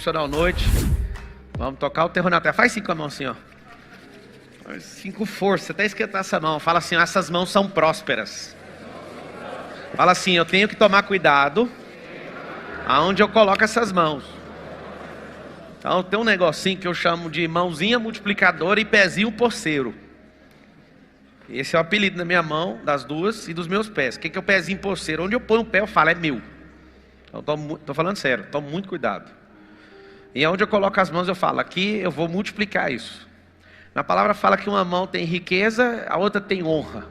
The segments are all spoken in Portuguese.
Profissional noite. Vamos tocar o terror na terra. Faz 5 com a mão assim, ó. 5 com força, até esquentar essa mão. Fala assim, essas mãos são prósperas. Fala assim, eu tenho que tomar cuidado aonde eu coloco essas mãos. Então tem um negocinho que eu chamo de mãozinha multiplicadora e pezinho porceiro. Esse é o apelido da minha mão, das duas e dos meus pés. O que é o pezinho porceiro? Onde eu ponho o pé eu falo, é meu. Então tô falando sério, tome muito cuidado. E onde eu coloco as mãos eu falo, aqui eu vou multiplicar isso. Na palavra fala que uma mão tem riqueza, a outra tem honra.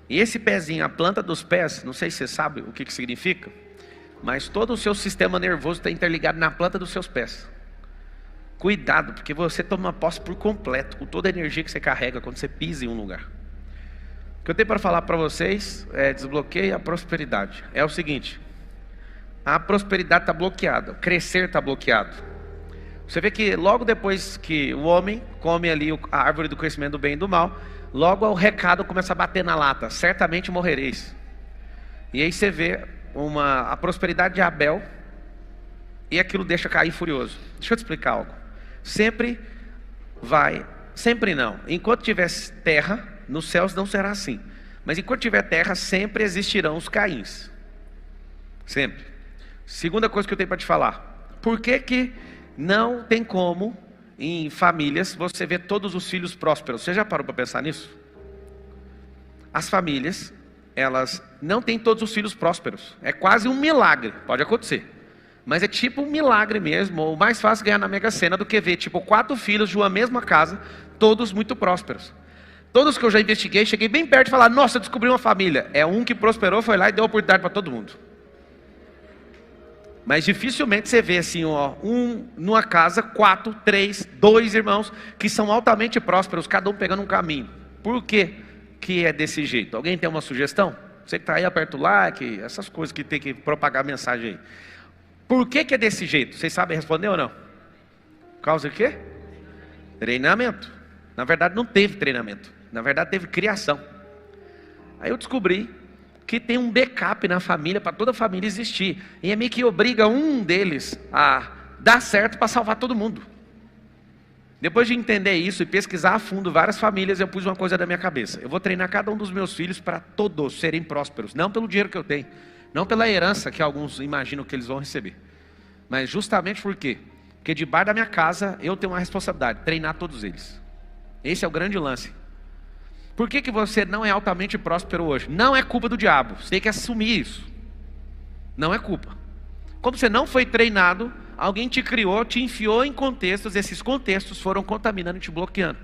E esse pezinho, a planta dos pés, não sei se você sabe o que significa, mas todo o seu sistema nervoso está interligado na planta dos seus pés. Cuidado, porque você toma posse por completo, com toda a energia que você carrega quando você pisa em um lugar. O que eu tenho para falar para vocês é desbloqueie a prosperidade. É o seguinte, a prosperidade está bloqueada, o crescer está bloqueado. Você vê que logo depois que o homem come ali a árvore do conhecimento do bem e do mal, logo o recado começa a bater na lata, certamente morrereis. E aí você vê a prosperidade de Abel, e aquilo deixa cair furioso. Deixa eu te explicar algo. Sempre não. Enquanto tiver terra, nos céus não será assim. Mas enquanto tiver terra, sempre existirão os Caíns. Sempre. Segunda coisa que eu tenho para te falar. Por que não tem como, em famílias, você ver todos os filhos prósperos? Você já parou para pensar nisso? As famílias, elas não têm todos os filhos prósperos. É quase um milagre, pode acontecer. Mas é tipo um milagre mesmo, ou mais fácil ganhar na Mega Sena do que ver, 4 filhos de uma mesma casa, todos muito prósperos. Todos que eu já investiguei, cheguei bem perto de falar, nossa, eu descobri uma família. É um que prosperou, foi lá e deu oportunidade para todo mundo. Mas dificilmente você vê assim, numa casa, 4, 3, 2 irmãos que são altamente prósperos, cada um pegando um caminho. Por que é desse jeito? Alguém tem uma sugestão? Você que está aí, aperta o like, essas coisas que tem que propagar a mensagem aí. Por que é desse jeito? Vocês sabem responder ou não? Por causa de quê? Treinamento. Na verdade não teve treinamento, na verdade teve criação. Aí eu descobri que tem um backup na família, para toda a família existir. E é meio que obriga um deles a dar certo para salvar todo mundo. Depois de entender isso e pesquisar a fundo várias famílias, eu pus uma coisa na minha cabeça. Eu vou treinar cada um dos meus filhos para todos serem prósperos. Não pelo dinheiro que eu tenho, não pela herança que alguns imaginam que eles vão receber. Mas justamente por quê? Porque debaixo da minha casa eu tenho uma responsabilidade, treinar todos eles. Esse é o grande lance. Por que você não é altamente próspero hoje? Não é culpa do diabo, você tem que assumir isso. Não é culpa. Como você não foi treinado, alguém te criou, te enfiou em contextos, esses contextos foram contaminando e te bloqueando.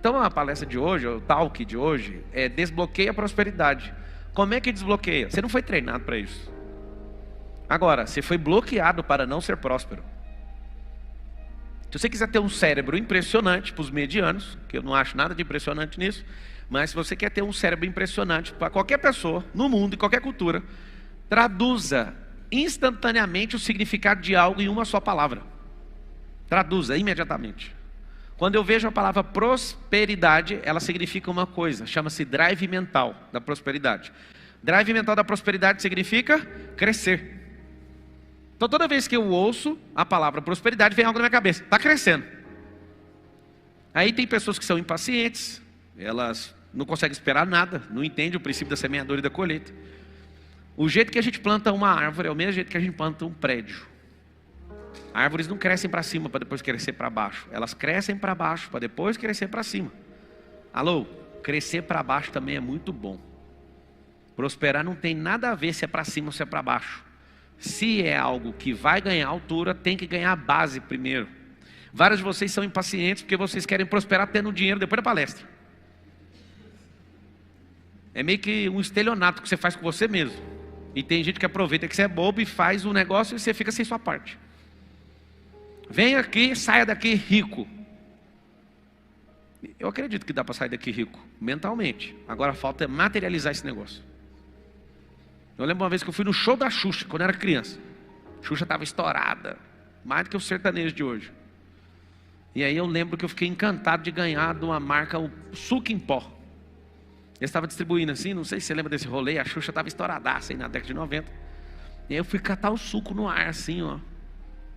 Então a palestra de hoje, o talk de hoje, é desbloqueia a prosperidade. Como é que desbloqueia? Você não foi treinado para isso. Agora, você foi bloqueado para não ser próspero. Se você quiser ter um cérebro impressionante para os medianos, que eu não acho nada de impressionante nisso, mas se você quer ter um cérebro impressionante para qualquer pessoa, no mundo, em qualquer cultura, traduza instantaneamente o significado de algo em uma só palavra. Traduza imediatamente. Quando eu vejo a palavra prosperidade, ela significa uma coisa, chama-se drive mental da prosperidade. Drive mental da prosperidade significa crescer. Então toda vez que eu ouço a palavra prosperidade, vem algo na minha cabeça, está crescendo. Aí tem pessoas que são impacientes, elas não conseguem esperar nada, não entendem o princípio da semeadura e da colheita. O jeito que a gente planta uma árvore é o mesmo jeito que a gente planta um prédio. Árvores não crescem para cima para depois crescer para baixo, elas crescem para baixo para depois crescer para cima. Alô, crescer para baixo também é muito bom. Prosperar não tem nada a ver se é para cima ou se é para baixo. Se é algo que vai ganhar altura, tem que ganhar a base primeiro. Vários de vocês são impacientes porque vocês querem prosperar tendo dinheiro depois da palestra. É meio que um estelionato que você faz com você mesmo. E tem gente que aproveita que você é bobo e faz um negócio e você fica sem sua parte. Vem aqui, saia daqui rico. Eu acredito que dá para sair daqui rico, mentalmente. Agora falta materializar esse negócio. Eu lembro uma vez que eu fui no show da Xuxa, quando eu era criança. Xuxa estava estourada, mais do que o sertanejo de hoje. E aí eu lembro que eu fiquei encantado de ganhar de uma marca, o suco em pó. Eles estavam distribuindo assim, não sei se você lembra desse rolê, a Xuxa estava estouradaça aí na década de 90. E aí eu fui catar o suco no ar assim, ó.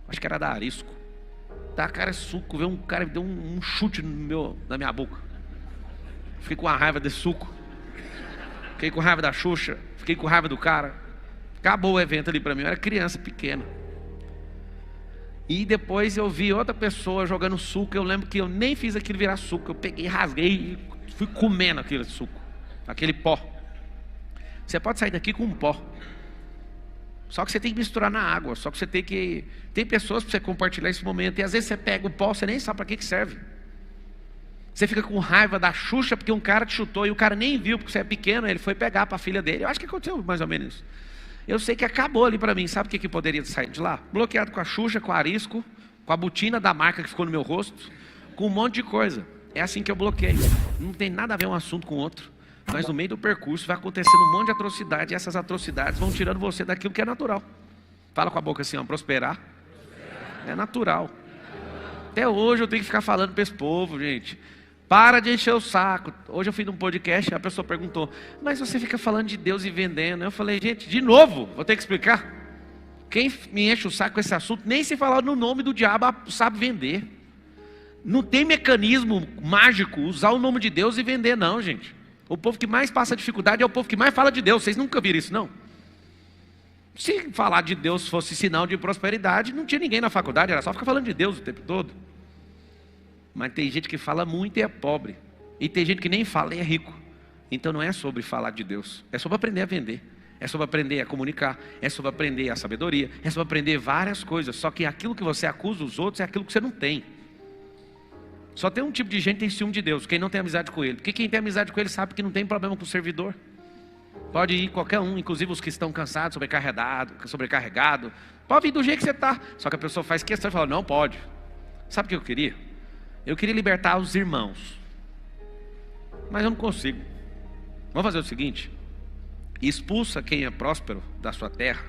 acho que era da Arisco. Tá, cara, suco, veio um cara me deu um chute na minha boca. Fiquei com a raiva desse suco. Fiquei com raiva da Xuxa. Fiquei com raiva do cara. Acabou o evento ali pra mim, eu era criança pequena. E depois eu vi outra pessoa jogando suco. Eu lembro que eu nem fiz aquilo virar suco. Eu peguei, rasguei e fui comendo aquele suco, aquele pó. Você pode sair daqui com um pó. Só que você tem que misturar na água. Só que você tem que... Tem pessoas para você compartilhar esse momento. E às vezes você pega o pó, você nem sabe para que serve. Você fica com raiva da Xuxa porque um cara te chutou e o cara nem viu porque você é pequeno. Ele foi pegar para a filha dele. Eu acho que aconteceu mais ou menos isso. Eu sei que acabou ali para mim. Sabe o que poderia sair de lá? Bloqueado com a Xuxa, com a Arisco, com a botina da marca que ficou no meu rosto, com um monte de coisa. É assim que eu bloqueio. Não tem nada a ver um assunto com o outro. Mas no meio do percurso vai acontecendo um monte de atrocidade. E essas atrocidades vão tirando você daquilo que é natural. Fala com a boca assim, ó, prosperar é natural. Até hoje eu tenho que ficar falando para esse povo, gente. Para de encher o saco. Hoje eu fui num podcast, a pessoa perguntou: mas você fica falando de Deus e vendendo? Eu falei: gente, de novo, vou ter que explicar. Quem me enche o saco com esse assunto, nem se falar no nome do diabo sabe vender. Não tem mecanismo mágico usar o nome de Deus e vender, não, gente. O povo que mais passa dificuldade é o povo que mais fala de Deus. Vocês nunca viram isso, não? Se falar de Deus fosse sinal de prosperidade, não tinha ninguém na faculdade, era só ficar falando de Deus o tempo todo. Mas tem gente que fala muito e é pobre. E tem gente que nem fala e é rico. Então não é sobre falar de Deus, é sobre aprender a vender. É sobre aprender a comunicar, é sobre aprender a sabedoria, é sobre aprender várias coisas. Só que aquilo que você acusa os outros é aquilo que você não tem. Só tem um tipo de gente que tem ciúme de Deus, quem não tem amizade com Ele. Porque quem tem amizade com Ele sabe que não tem problema com o servidor. Pode ir qualquer um, inclusive os que estão cansados, sobrecarregado. Pode vir do jeito que você está. Só que a pessoa faz questão e fala: não pode. Sabe o que eu queria? Eu queria libertar os irmãos. Mas eu não consigo. Vamos fazer o seguinte: expulsa quem é próspero da sua terra.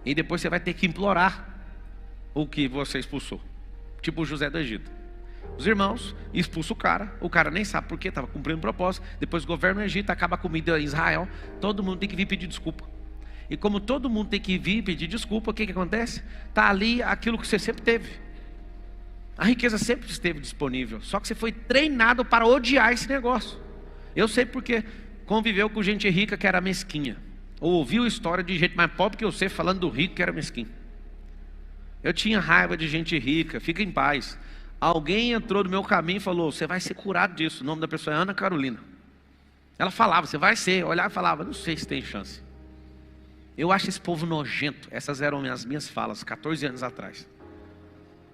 E depois você vai ter que implorar o que você expulsou. Tipo o José do Egito. Os irmãos expulsam o cara nem sabe por quê, estava cumprindo o propósito. Depois governa o Egito, acaba a comida em Israel. Todo mundo tem que vir pedir desculpa. E como todo mundo tem que vir pedir desculpa, o que acontece? Está ali aquilo que você sempre teve. A riqueza sempre esteve disponível. Só que você foi treinado para odiar esse negócio. Eu sei porque conviveu com gente rica que era mesquinha. Ou ouviu história de gente mais pobre que você falando do rico que era mesquinho. Eu tinha raiva de gente rica, fica em paz. Alguém entrou no meu caminho e falou: você vai ser curado disso. O nome da pessoa é Ana Carolina. Ela falava: você vai ser. Eu olhava e falava: não sei se tem chance. Eu acho esse povo nojento. Essas eram as minhas falas 14 anos atrás.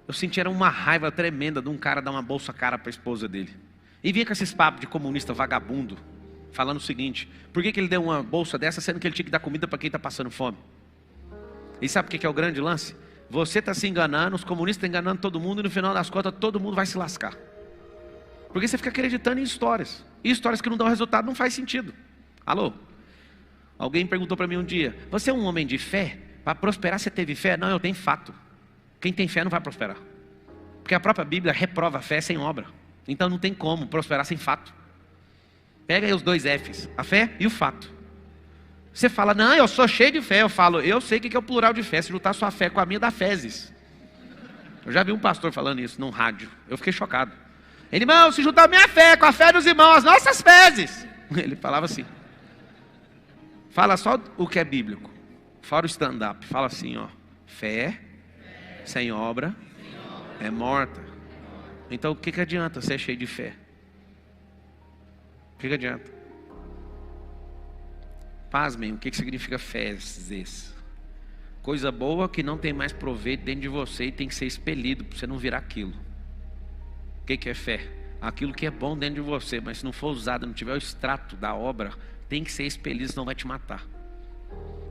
Eu sentia uma raiva tremenda de um cara dar uma bolsa cara para a esposa dele. E vinha com esses papos de comunista vagabundo, falando o seguinte: por que ele deu uma bolsa dessa, sendo que ele tinha que dar comida para quem está passando fome? E sabe o que é o grande lance? Você está se enganando, os comunistas estão enganando todo mundo, e no final das contas todo mundo vai se lascar. Porque você fica acreditando em histórias. E histórias que não dão resultado não faz sentido. Alô? Alguém perguntou para mim um dia: você é um homem de fé? Para prosperar você teve fé? Não, eu tenho fato. Quem tem fé não vai prosperar. Porque a própria Bíblia reprova a fé sem obra. Então não tem como prosperar sem fato. Pega aí os dois F's, a fé e o fato. Você fala: não, eu sou cheio de fé. Eu falo: eu sei o que é o plural de fé. Se juntar sua fé com a minha, dá fezes. Eu já vi um pastor falando isso num rádio. Eu fiquei chocado. Ele: irmão, se juntar a minha fé com a fé dos irmãos, as nossas fezes. Ele falava assim. Fala só o que é bíblico. Fora o stand-up. Fala assim, ó: fé sem obra é morta. Então o que adianta ser cheio de fé? O que adianta? Pasmem, o que significa fezes? Coisa boa que não tem mais proveito dentro de você e tem que ser expelido para você não virar aquilo. O que é fé? Aquilo que é bom dentro de você, mas se não for usado, não tiver o extrato da obra, tem que ser expelido, senão vai te matar.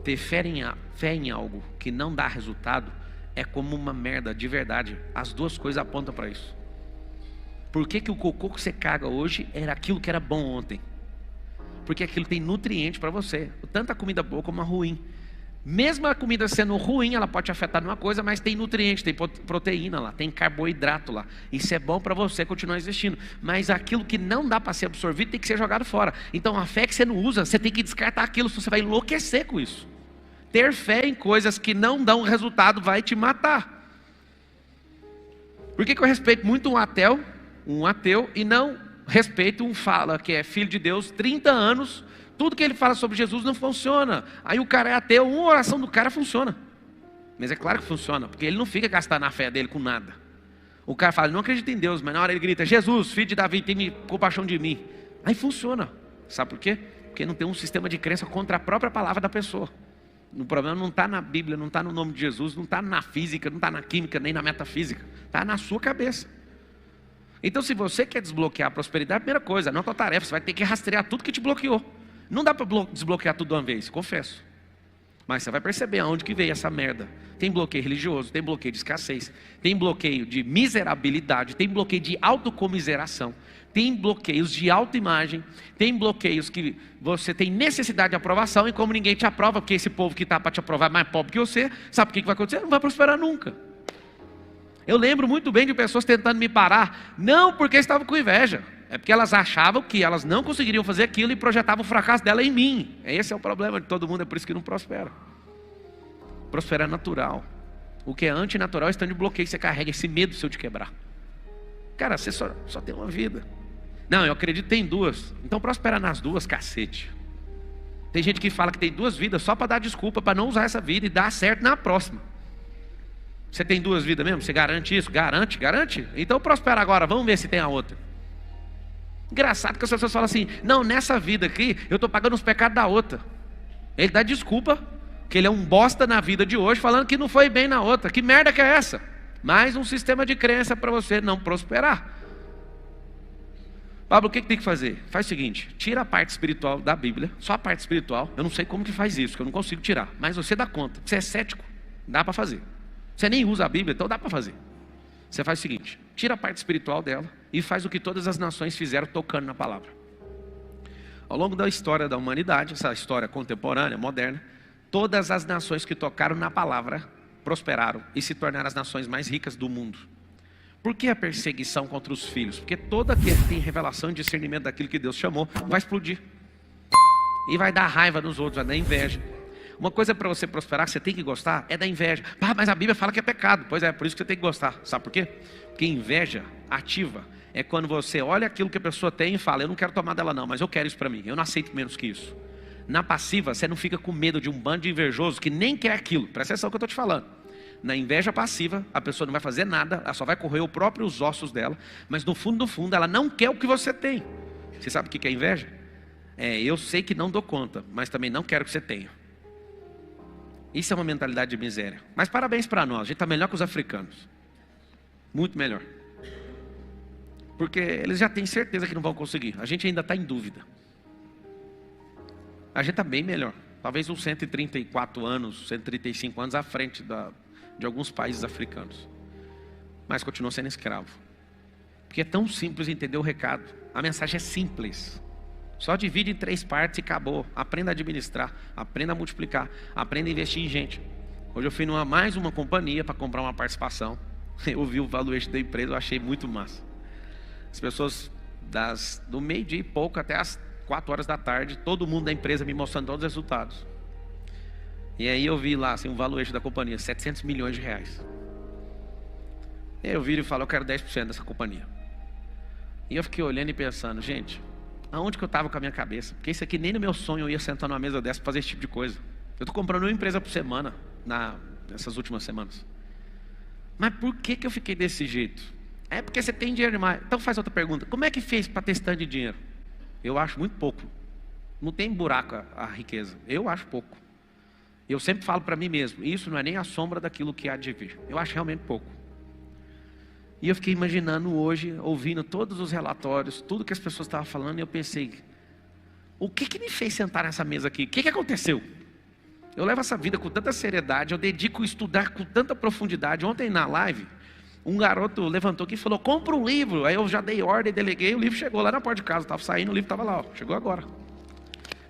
Ter fé em algo que não dá resultado é como uma merda, de verdade. As duas coisas apontam para isso. Por que o cocô que você caga hoje era aquilo que era bom ontem? Porque aquilo tem nutriente para você. Tanto a comida boa como a ruim. Mesmo a comida sendo ruim, ela pode te afetar numa coisa, mas tem nutriente, tem proteína lá, tem carboidrato lá. Isso é bom para você continuar existindo. Mas aquilo que não dá para ser absorvido tem que ser jogado fora. Então a fé que você não usa, você tem que descartar aquilo, senão você vai enlouquecer com isso. Ter fé em coisas que não dão resultado vai te matar. Por que eu respeito muito um ateu, e não respeito um fala que é filho de Deus, 30 anos, tudo que ele fala sobre Jesus não funciona. Aí o cara é ateu, uma oração do cara funciona. Mas é claro que funciona, porque ele não fica gastando a fé dele com nada. O cara fala, não acredito em Deus, mas na hora ele grita, Jesus, filho de Davi, tem compaixão de mim. Aí funciona. Sabe por quê? Porque não tem um sistema de crença contra a própria palavra da pessoa. O problema não está na Bíblia, não está no nome de Jesus, não está na física, não está na química, nem na metafísica. Está na sua cabeça. Então, se você quer desbloquear a prosperidade, a primeira coisa, não é tua tarefa, você vai ter que rastrear tudo que te bloqueou. Não dá para desbloquear tudo de uma vez, confesso. Mas você vai perceber aonde que veio essa merda. Tem bloqueio religioso, tem bloqueio de escassez, tem bloqueio de miserabilidade, tem bloqueio de autocomiseração, tem bloqueios de autoimagem, tem bloqueios que você tem necessidade de aprovação, e como ninguém te aprova, porque esse povo que está para te aprovar é mais pobre que você, sabe o que vai acontecer? Não vai prosperar nunca. Eu lembro muito bem de pessoas tentando me parar, não porque estavam com inveja, é porque elas achavam que elas não conseguiriam fazer aquilo e projetavam o fracasso dela em mim. Esse é o problema de todo mundo, é por isso que não prospera. Prosperar é natural. O que é antinatural é esse tanto de bloqueio que você carrega, esse medo seu de quebrar. Cara, você só tem uma vida. Não, eu acredito que tem duas. Então prospera nas duas, cacete. Tem gente que fala que tem duas vidas só para dar desculpa, para não usar essa vida e dar certo na próxima. Você tem duas vidas mesmo? Você garante isso? Garante? Então prospera agora, vamos ver se tem a outra. Engraçado que as pessoas falam assim, não, nessa vida aqui, eu estou pagando os pecados da outra. Ele dá desculpa, que ele é um bosta na vida de hoje, falando que não foi bem na outra. Que merda que é essa? Mais um sistema de crença para você não prosperar. Pablo, o que tem que fazer? Faz o seguinte, tira a parte espiritual da Bíblia, só a parte espiritual. Eu não sei como que faz isso, que eu não consigo tirar. Mas você dá conta, você é cético, dá para fazer. Você nem usa a Bíblia, então dá para fazer. Você faz o seguinte, tira a parte espiritual dela e faz o que todas as nações fizeram tocando na palavra. Ao longo da história da humanidade, essa história contemporânea, moderna, todas as nações que tocaram na palavra prosperaram e se tornaram as nações mais ricas do mundo. Por que a perseguição contra os filhos? Porque todo aquele que tem revelação e discernimento daquilo que Deus chamou, vai explodir. E vai dar raiva nos outros, vai dar inveja. Uma coisa para você prosperar, que você tem que gostar, é da inveja. Ah, mas a Bíblia fala que é pecado. Pois é, por isso que você tem que gostar. Sabe por quê? Porque inveja ativa é quando você olha aquilo que a pessoa tem e fala, eu não quero tomar dela não, mas eu quero isso para mim. Eu não aceito menos que isso. Na passiva, você não fica com medo de um bando de invejoso que nem quer aquilo. Presta atenção no que eu estou te falando. Na inveja passiva, a pessoa não vai fazer nada, ela só vai correr os próprios ossos dela, mas no fundo, ela não quer o que você tem. Você sabe o que é inveja? Eu sei que não dou conta, mas também não quero que você tenha. Isso é uma mentalidade de miséria. Mas parabéns para nós, a gente está melhor que os africanos. Muito melhor. Porque eles já têm certeza que não vão conseguir. A gente ainda está em dúvida. A gente está bem melhor. Talvez uns 134 anos, 135 anos à frente de alguns países africanos. Mas continua sendo escravo. Porque é tão simples entender o recado. A mensagem é simples. Só divide em 3 partes e acabou. Aprenda a administrar, aprenda a multiplicar, aprenda a investir em gente. Hoje eu fui mais uma companhia para comprar uma participação. Eu vi o valuation da empresa, eu achei muito massa. As pessoas do meio-dia e pouco até as 4 horas da tarde, todo mundo da empresa me mostrando todos os resultados. E aí eu vi lá assim, um valuation da companhia, 700 milhões de reais. E aí eu viro e falo, eu quero 10% dessa companhia. E eu fiquei olhando e pensando, gente, aonde que eu estava com a minha cabeça? Porque isso aqui nem no meu sonho eu ia sentar numa mesa dessa para fazer esse tipo de coisa. Eu estou comprando uma empresa por semana, nessas últimas semanas. Mas por que eu fiquei desse jeito? É porque você tem dinheiro demais. Então faz outra pergunta, como é que fez para ter esse tanto de dinheiro? Eu acho muito pouco. Não tem buraco a riqueza, eu acho pouco. Eu sempre falo para mim mesmo, isso não é nem a sombra daquilo que há de vir. Eu acho realmente pouco. E eu fiquei imaginando hoje, ouvindo todos os relatórios, tudo que as pessoas estavam falando, e eu pensei, o que me fez sentar nessa mesa aqui? O que aconteceu? Eu levo essa vida com tanta seriedade, eu dedico a estudar com tanta profundidade. Ontem na live, um garoto levantou aqui e falou, compra um livro. Aí eu já dei ordem, deleguei, o livro chegou lá na porta de casa, estava saindo, o livro estava lá, ó, chegou agora.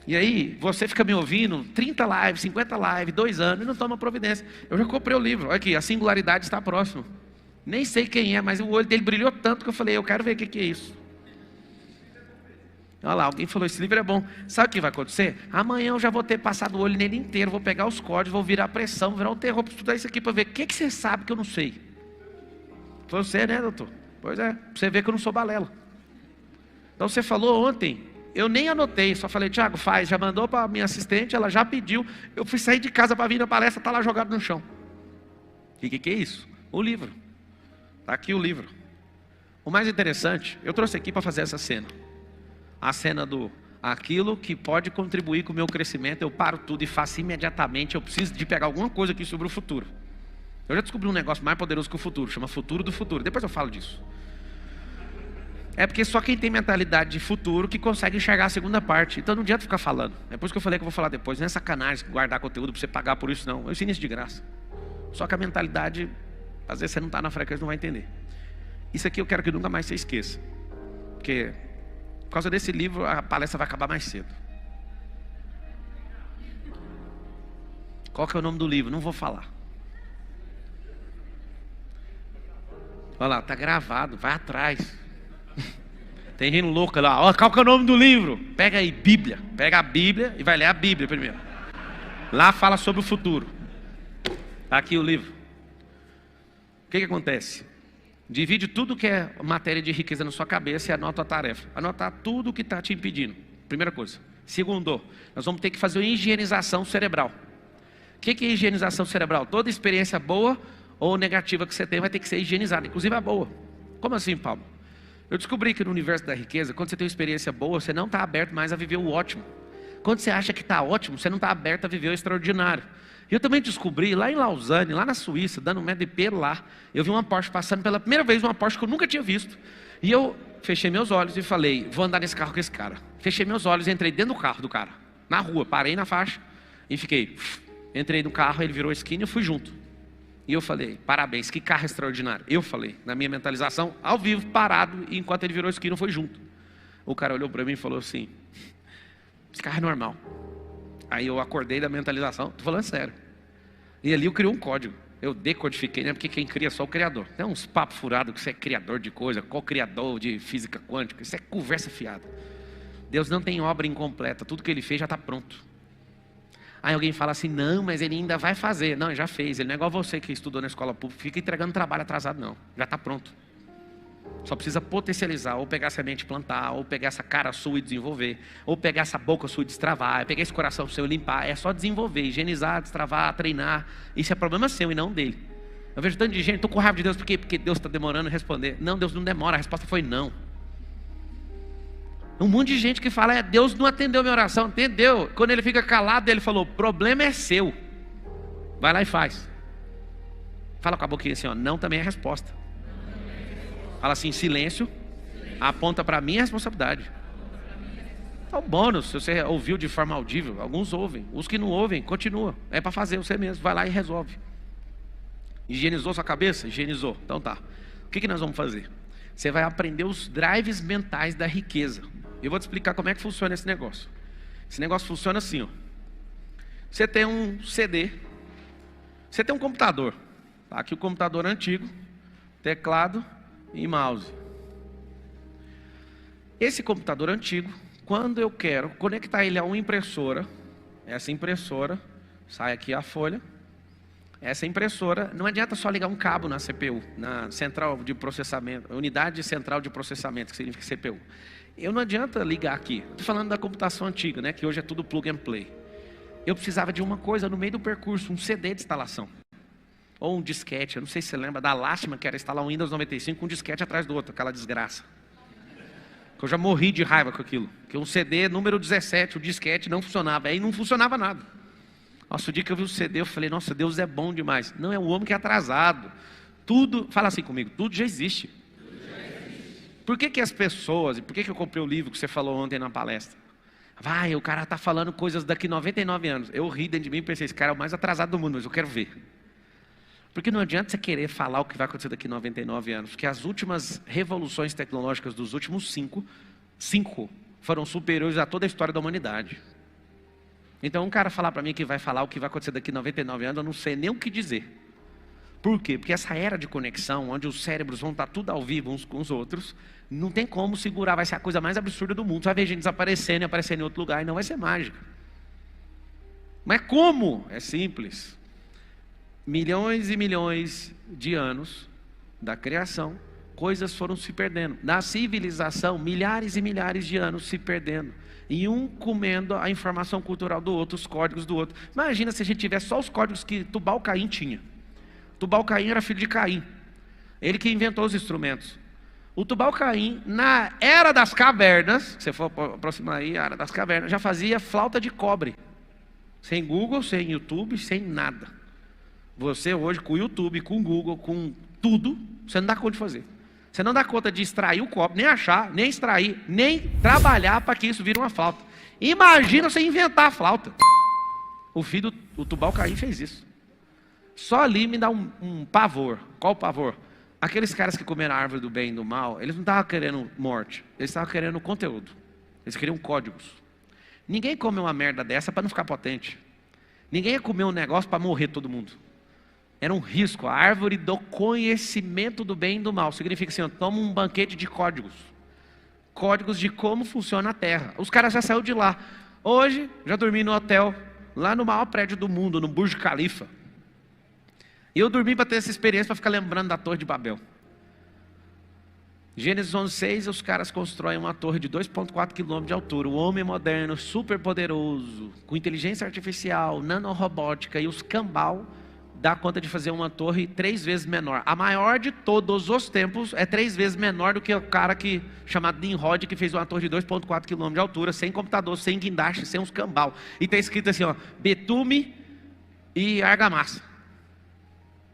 E aí, você fica me ouvindo, 30 lives, 50 lives, 2 anos, e não toma providência. Eu já comprei o livro, olha aqui, a singularidade está próxima. Nem sei quem é, mas o olho dele brilhou tanto que eu falei, eu quero ver o que é isso. Olha lá, alguém falou, esse livro é bom. Sabe o que vai acontecer? Amanhã eu já vou ter passado o olho nele inteiro, vou pegar os códigos, vou virar a pressão, vou virar um terror para estudar isso aqui, para ver o que você sabe que eu não sei. Foi você, né, doutor? Pois é, você vê que eu não sou balela. Então você falou ontem, eu nem anotei, só falei, Tiago, faz, já mandou para minha assistente, ela já pediu, eu fui sair de casa para vir na palestra, está lá jogado no chão. E o que é isso? O livro. Está aqui o livro. O mais interessante, eu trouxe aqui para fazer essa cena. A cena do aquilo que pode contribuir com o meu crescimento, eu paro tudo e faço imediatamente, eu preciso de pegar alguma coisa aqui sobre o futuro. Eu já descobri um negócio mais poderoso que o futuro, chama futuro do futuro, depois eu falo disso. É porque só quem tem mentalidade de futuro que consegue enxergar a segunda parte. Então não adianta ficar falando. É por isso que eu falei que eu vou falar depois. Não é sacanagem guardar conteúdo para você pagar por isso, não. Eu ensino isso de graça. Só que a mentalidade, às vezes você não está na frequência, não vai entender. Isso aqui eu quero que nunca mais você esqueça. Porque por causa desse livro a palestra vai acabar mais cedo. Qual que é o nome do livro? Não vou falar. Olha lá, está gravado, vai atrás. Tem gente louca lá, ó, qual que é o nome do livro? Pega aí, Bíblia. Pega a Bíblia e vai ler a Bíblia primeiro. Lá fala sobre o futuro. Está aqui o livro. O que acontece? Divide tudo que é matéria de riqueza na sua cabeça e anota a tarefa. Anotar tudo que está te impedindo. Primeira coisa. Segundo, nós vamos ter que fazer uma higienização cerebral. O que é higienização cerebral? Toda experiência boa ou negativa que você tem vai ter que ser higienizada, inclusive a boa. Como assim, Paulo? Eu descobri que no universo da riqueza, quando você tem uma experiência boa, você não está aberto mais a viver o ótimo. Quando você acha que está ótimo, você não está aberto a viver o extraordinário. E eu também descobri, lá em Lausanne, lá na Suíça, dando um MEDP lá, eu vi uma Porsche passando pela primeira vez, uma Porsche que eu nunca tinha visto. E eu fechei meus olhos e falei, vou andar nesse carro com esse cara. Fechei meus olhos e entrei dentro do carro do cara, na rua, parei na faixa e fiquei. Entrei no carro, ele virou a esquina e eu fui junto. E eu falei, parabéns, que carro extraordinário. Eu falei, na minha mentalização, ao vivo, parado, e enquanto ele virou a esquina, eu fui junto. O cara olhou para mim e falou assim, esse carro é normal. Aí eu acordei da mentalização, tô falando sério. E ali eu criei um código. Eu decodifiquei, né? Porque quem cria é só o criador. Tem uns papos furados que você é criador de coisa, co-criador de física quântica. Isso é conversa fiada. Deus não tem obra incompleta, tudo que ele fez já está pronto. Aí alguém fala assim, não, mas ele ainda vai fazer. Não, ele já fez, ele não é igual você que estudou na escola pública, fica entregando trabalho atrasado, não. Já está pronto. Só precisa potencializar, ou pegar a semente e plantar, ou pegar essa cara sua e desenvolver, ou pegar essa boca sua e destravar, pegar esse coração seu e limpar. É só desenvolver, higienizar, destravar, treinar. Isso é problema seu e não dele. Eu vejo tanto de gente, estou com raiva de Deus, porque Deus está demorando a responder. Não, Deus não demora, a resposta foi não. Um monte de gente que fala, Deus não atendeu minha oração, entendeu? Quando ele fica calado, ele falou, o problema é seu. Vai lá e faz. Fala com a boquinha assim, ó, não também é resposta. Fala assim, silêncio, aponta para mim a responsabilidade. É um bônus, se você ouviu de forma audível, alguns ouvem. Os que não ouvem, continua. É para fazer você mesmo, vai lá e resolve. Higienizou sua cabeça? Higienizou. Então tá. O que nós vamos fazer? Você vai aprender os drives mentais da riqueza. Eu vou te explicar como é que funciona esse negócio. Esse negócio funciona assim, ó. Você tem um CD, você tem um computador. Tá aqui o computador antigo, teclado e mouse. Esse computador antigo, quando eu quero conectar ele a uma impressora, essa impressora, sai aqui a folha. Essa impressora, não adianta só ligar um cabo na CPU, na central de processamento, unidade central de processamento, que significa CPU. Eu não adianta ligar aqui. Estou falando da computação antiga, né, que hoje é tudo plug and play. Eu precisava de uma coisa no meio do percurso, um CD de instalação. Ou um disquete, eu não sei se você lembra da lástima que era instalar um Windows 95 com um disquete atrás do outro, aquela desgraça. Eu já morri de raiva com aquilo. Porque um CD número 17, o disquete não funcionava, aí não funcionava nada. Nossa, o dia que eu vi o CD, eu falei, nossa, Deus é bom demais. Não, é um homem que é atrasado. Tudo, fala assim comigo, tudo já existe. Por que as pessoas, e por que eu comprei o livro que você falou ontem na palestra? Vai, o cara está falando coisas daqui 99 anos. Eu ri dentro de mim e pensei, esse cara é o mais atrasado do mundo, mas eu quero ver. Porque não adianta você querer falar o que vai acontecer daqui 99 anos. Porque as últimas revoluções tecnológicas dos últimos cinco foram superiores a toda a história da humanidade. Então um cara falar para mim que vai falar o que vai acontecer daqui 99 anos, eu não sei nem o que dizer. Por quê? Porque essa era de conexão, onde os cérebros vão estar tudo ao vivo uns com os outros, não tem como segurar, vai ser a coisa mais absurda do mundo. Você vai ver gente desaparecendo e aparecendo em outro lugar e não vai ser mágica. Mas como? É simples. Milhões e milhões de anos, da criação, coisas foram se perdendo. Na civilização, milhares e milhares de anos se perdendo. E um comendo a informação cultural do outro, os códigos do outro. Imagina se a gente tivesse só os códigos que Tubal-Caim tinha. Tubal-Caim era filho de Caim. Ele que inventou os instrumentos. O Tubal-Caim, na Era das Cavernas, se você for aproximar aí, a Era das Cavernas, já fazia flauta de cobre. Sem Google, sem YouTube, sem nada. Você hoje, com o YouTube, com o Google, com tudo, você não dá conta de fazer. Você não dá conta de extrair o cobre, nem achar, nem extrair, nem trabalhar para que isso vire uma flauta. Imagina você inventar a flauta. O filho do Tubal-Caim fez isso. Só ali me dá um pavor. Qual o pavor? Aqueles caras que comeram a árvore do bem e do mal, eles não estavam querendo morte, eles estavam querendo conteúdo. Eles queriam códigos. Ninguém come uma merda dessa para não ficar potente. Ninguém ia comer um negócio para morrer todo mundo. Era um risco. A árvore do conhecimento do bem e do mal. Significa assim, toma um banquete de códigos. Códigos de como funciona a Terra. Os caras já saíram de lá. Hoje, já dormi no hotel, lá no maior prédio do mundo, no Burj Khalifa. E eu dormi para ter essa experiência, para ficar lembrando da Torre de Babel. Gênesis 11:6, os caras constroem uma torre de 2,4 km de altura. O homem moderno, super poderoso, com inteligência artificial, nanorobótica e os cambal, dá conta de fazer uma torre 3 vezes menor. A maior de todos os tempos é 3 vezes menor do que o cara chamado Nimrod, que fez uma torre de 2,4 km de altura, sem computador, sem guindaste, sem uns cambal. E está escrito assim, ó, betume e argamassa.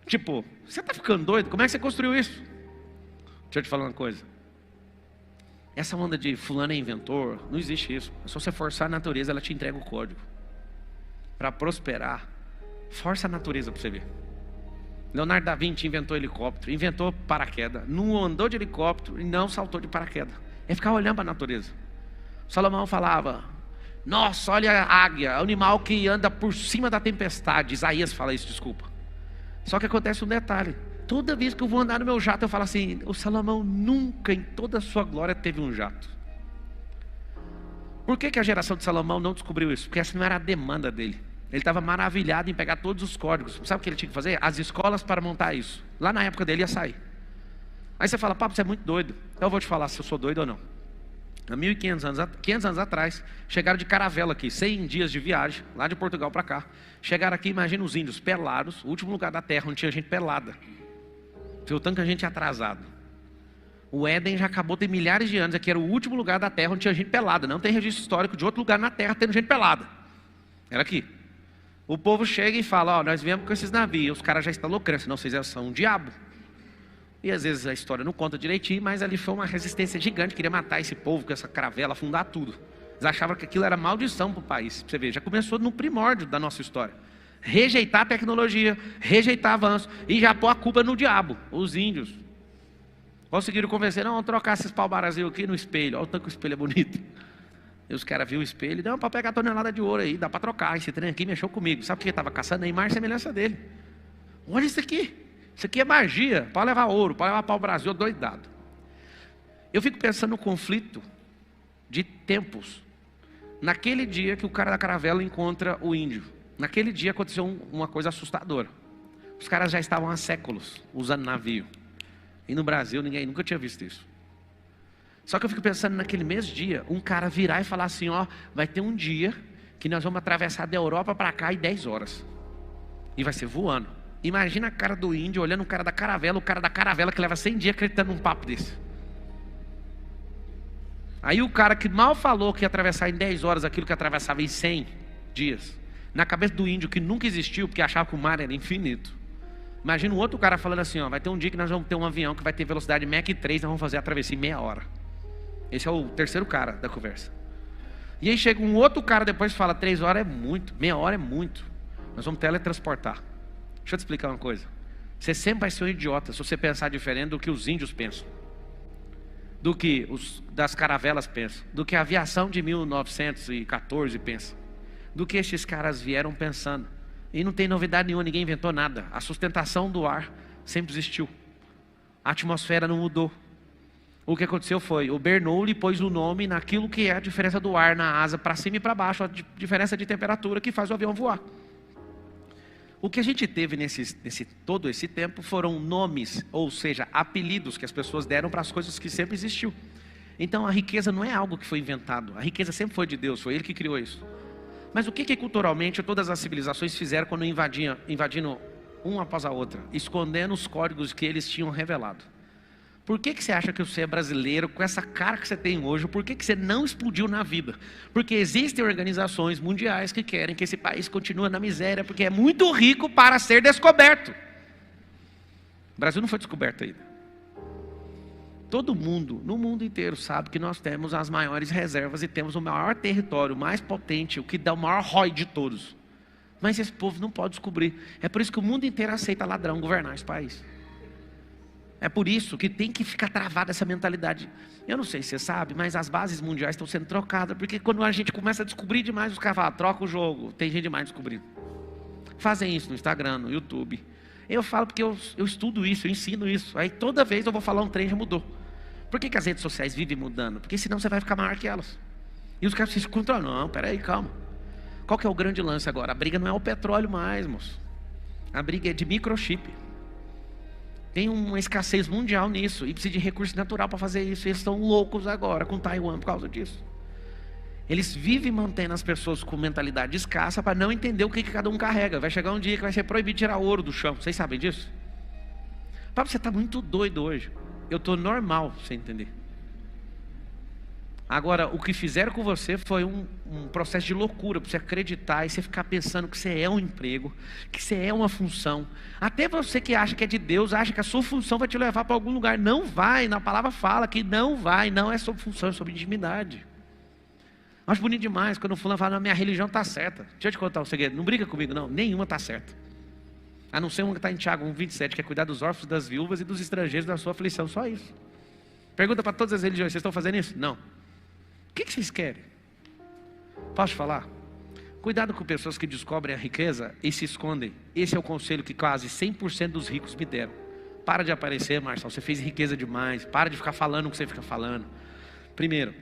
Tipo, você está ficando doido? Como é que você construiu isso? Deixa eu te falar uma coisa. Essa onda de fulano é inventor, não existe isso. É só você forçar a natureza, ela te entrega o código. Para prosperar, força a natureza para você ver. Leonardo da Vinci inventou helicóptero, inventou paraquedas. Não andou de helicóptero e não saltou de paraquedas. É ficar olhando para a natureza. Salomão falava, nossa, olha a águia, animal que anda por cima da tempestade. Isaías fala isso, desculpa. Só que acontece um detalhe. Toda vez que eu vou andar no meu jato, eu falo assim, o Salomão nunca em toda a sua glória teve um jato. Por que a geração de Salomão não descobriu isso? Porque essa não era a demanda dele. Ele estava maravilhado em pegar todos os códigos. Sabe o que ele tinha que fazer? As escolas para montar isso. Lá na época dele ia sair. Aí você fala, papo, você é muito doido. Então eu vou te falar se eu sou doido ou não. Há 500 anos atrás, chegaram de caravela aqui, 100 dias de viagem, lá de Portugal para cá. Chegaram aqui, imagina os índios pelados, o último lugar da terra onde tinha gente pelada. Viu o tanto que a gente é atrasado. O Éden já acabou, tem milhares de anos, aqui era o último lugar da terra onde tinha gente pelada. Não tem registro histórico de outro lugar na terra tendo gente pelada. Era aqui. O povo chega e fala, ó, nós viemos com esses navios, os caras já instalou crença, não, vocês são um diabo. E às vezes a história não conta direitinho, mas ali foi uma resistência gigante, queria matar esse povo com essa caravela, afundar tudo. Eles achavam que aquilo era maldição para o país. Pra você ver, já começou no primórdio da nossa história. Rejeitar a tecnologia, rejeitar avanço e já pôr a culpa no diabo, os índios. Conseguiram convencer, não, vamos trocar esses pau-brasil aqui no espelho, olha o tanto que o espelho é bonito. E os caras viram o espelho e não, para pegar a tonelada de ouro aí, dá para trocar, esse trem aqui mexeu comigo. Sabe o que ele estava caçando? A imagem e semelhança dele. Olha isso aqui. Isso aqui é magia, pode levar ouro, pode levar pau-brasil, doidado. Eu fico pensando no conflito de tempos. Naquele dia que o cara da caravela encontra o índio, naquele dia aconteceu uma coisa assustadora. Os caras já estavam há séculos usando navio. E no Brasil ninguém nunca tinha visto isso. Só que eu fico pensando naquele mesmo dia, um cara virar e falar assim, ó, vai ter um dia que nós vamos atravessar da Europa para cá em 10 horas. E vai ser voando. Imagina a cara do índio olhando o cara da caravela que leva 100 dias acreditando num papo desse. Aí o cara que mal falou que ia atravessar em 10 horas aquilo que atravessava em 100 dias. Na cabeça do índio que nunca existiu porque achava que o mar era infinito. Imagina um outro cara falando assim, ó, vai ter um dia que nós vamos ter um avião que vai ter velocidade Mach 3, nós vamos fazer a travessia em meia hora. Esse é o terceiro cara da conversa. E aí chega um outro cara depois e fala, 3 horas é muito, meia hora é muito. Nós vamos teletransportar. Deixa eu te explicar uma coisa. Você sempre vai ser um idiota se você pensar diferente do que os índios pensam. Do que os das caravelas pensam. Do que a aviação de 1914 pensa. Do que esses caras vieram pensando. E não tem novidade nenhuma, ninguém inventou nada. A sustentação do ar sempre existiu. A atmosfera não mudou. O que aconteceu foi, o Bernoulli pôs o nome naquilo que é a diferença do ar na asa para cima e para baixo, a diferença de temperatura que faz o avião voar. O que a gente teve todo esse tempo foram nomes, ou seja, apelidos que as pessoas deram para as coisas que sempre existiu. Então a riqueza não é algo que foi inventado, a riqueza sempre foi de Deus, foi Ele que criou isso. Mas o que culturalmente todas as civilizações fizeram quando invadindo uma após a outra, escondendo os códigos que eles tinham revelado? Por que você acha que você é brasileiro com essa cara que você tem hoje? Por que você não explodiu na vida? Porque existem organizações mundiais que querem que esse país continue na miséria, porque é muito rico para ser descoberto. O Brasil não foi descoberto ainda. Todo mundo, no mundo inteiro, sabe que nós temos as maiores reservas e temos o maior território, o mais potente, o que dá o maior ROI de todos. Mas esse povo não pode descobrir. É por isso que o mundo inteiro aceita ladrão governar esse país. É por isso que tem que ficar travada essa mentalidade. Eu não sei se você sabe, mas as bases mundiais estão sendo trocadas, porque quando a gente começa a descobrir demais, os caras falam, troca o jogo, tem gente demais descobrindo. Fazem isso no Instagram, no YouTube. Eu falo porque eu estudo isso, eu ensino isso. Aí toda vez eu vou falar um trem, já mudou. Por que as redes sociais vivem mudando? Porque senão você vai ficar maior que elas. E os caras se controlam. Não, peraí, calma. Qual que é o grande lance agora? A briga não é o petróleo mais, moço. A briga é de microchip. Tem uma escassez mundial nisso. E precisa de recurso natural para fazer isso. E eles estão loucos agora com Taiwan por causa disso. Eles vivem mantendo as pessoas com mentalidade escassa para não entender o que cada um carrega. Vai chegar um dia que vai ser proibido tirar ouro do chão. Vocês sabem disso? Papai, você está muito doido hoje. Eu estou normal, sem entender. Agora, o que fizeram com você foi um processo de loucura, para você acreditar e você ficar pensando que você é um emprego, que você é uma função. Até você que acha que é de Deus, acha que a sua função vai te levar para algum lugar. Não vai, na palavra fala que não vai, não é sobre função, é sobre intimidade. Acho bonito demais quando o fulano fala, minha religião está certa. Deixa eu te contar um segredo, não briga comigo não, nenhuma está certa. A não ser uma que está em Tiago 1,27, que é cuidar dos órfãos, das viúvas e dos estrangeiros da sua aflição, só isso. Pergunta para todas as religiões, vocês estão fazendo isso? Não. O que vocês querem? Posso falar? Cuidado com pessoas que descobrem a riqueza e se escondem. Esse é o conselho que quase 100% dos ricos me deram. Para de aparecer, Marcelo, você fez riqueza demais. Para de ficar falando o que você fica falando. Primeiro,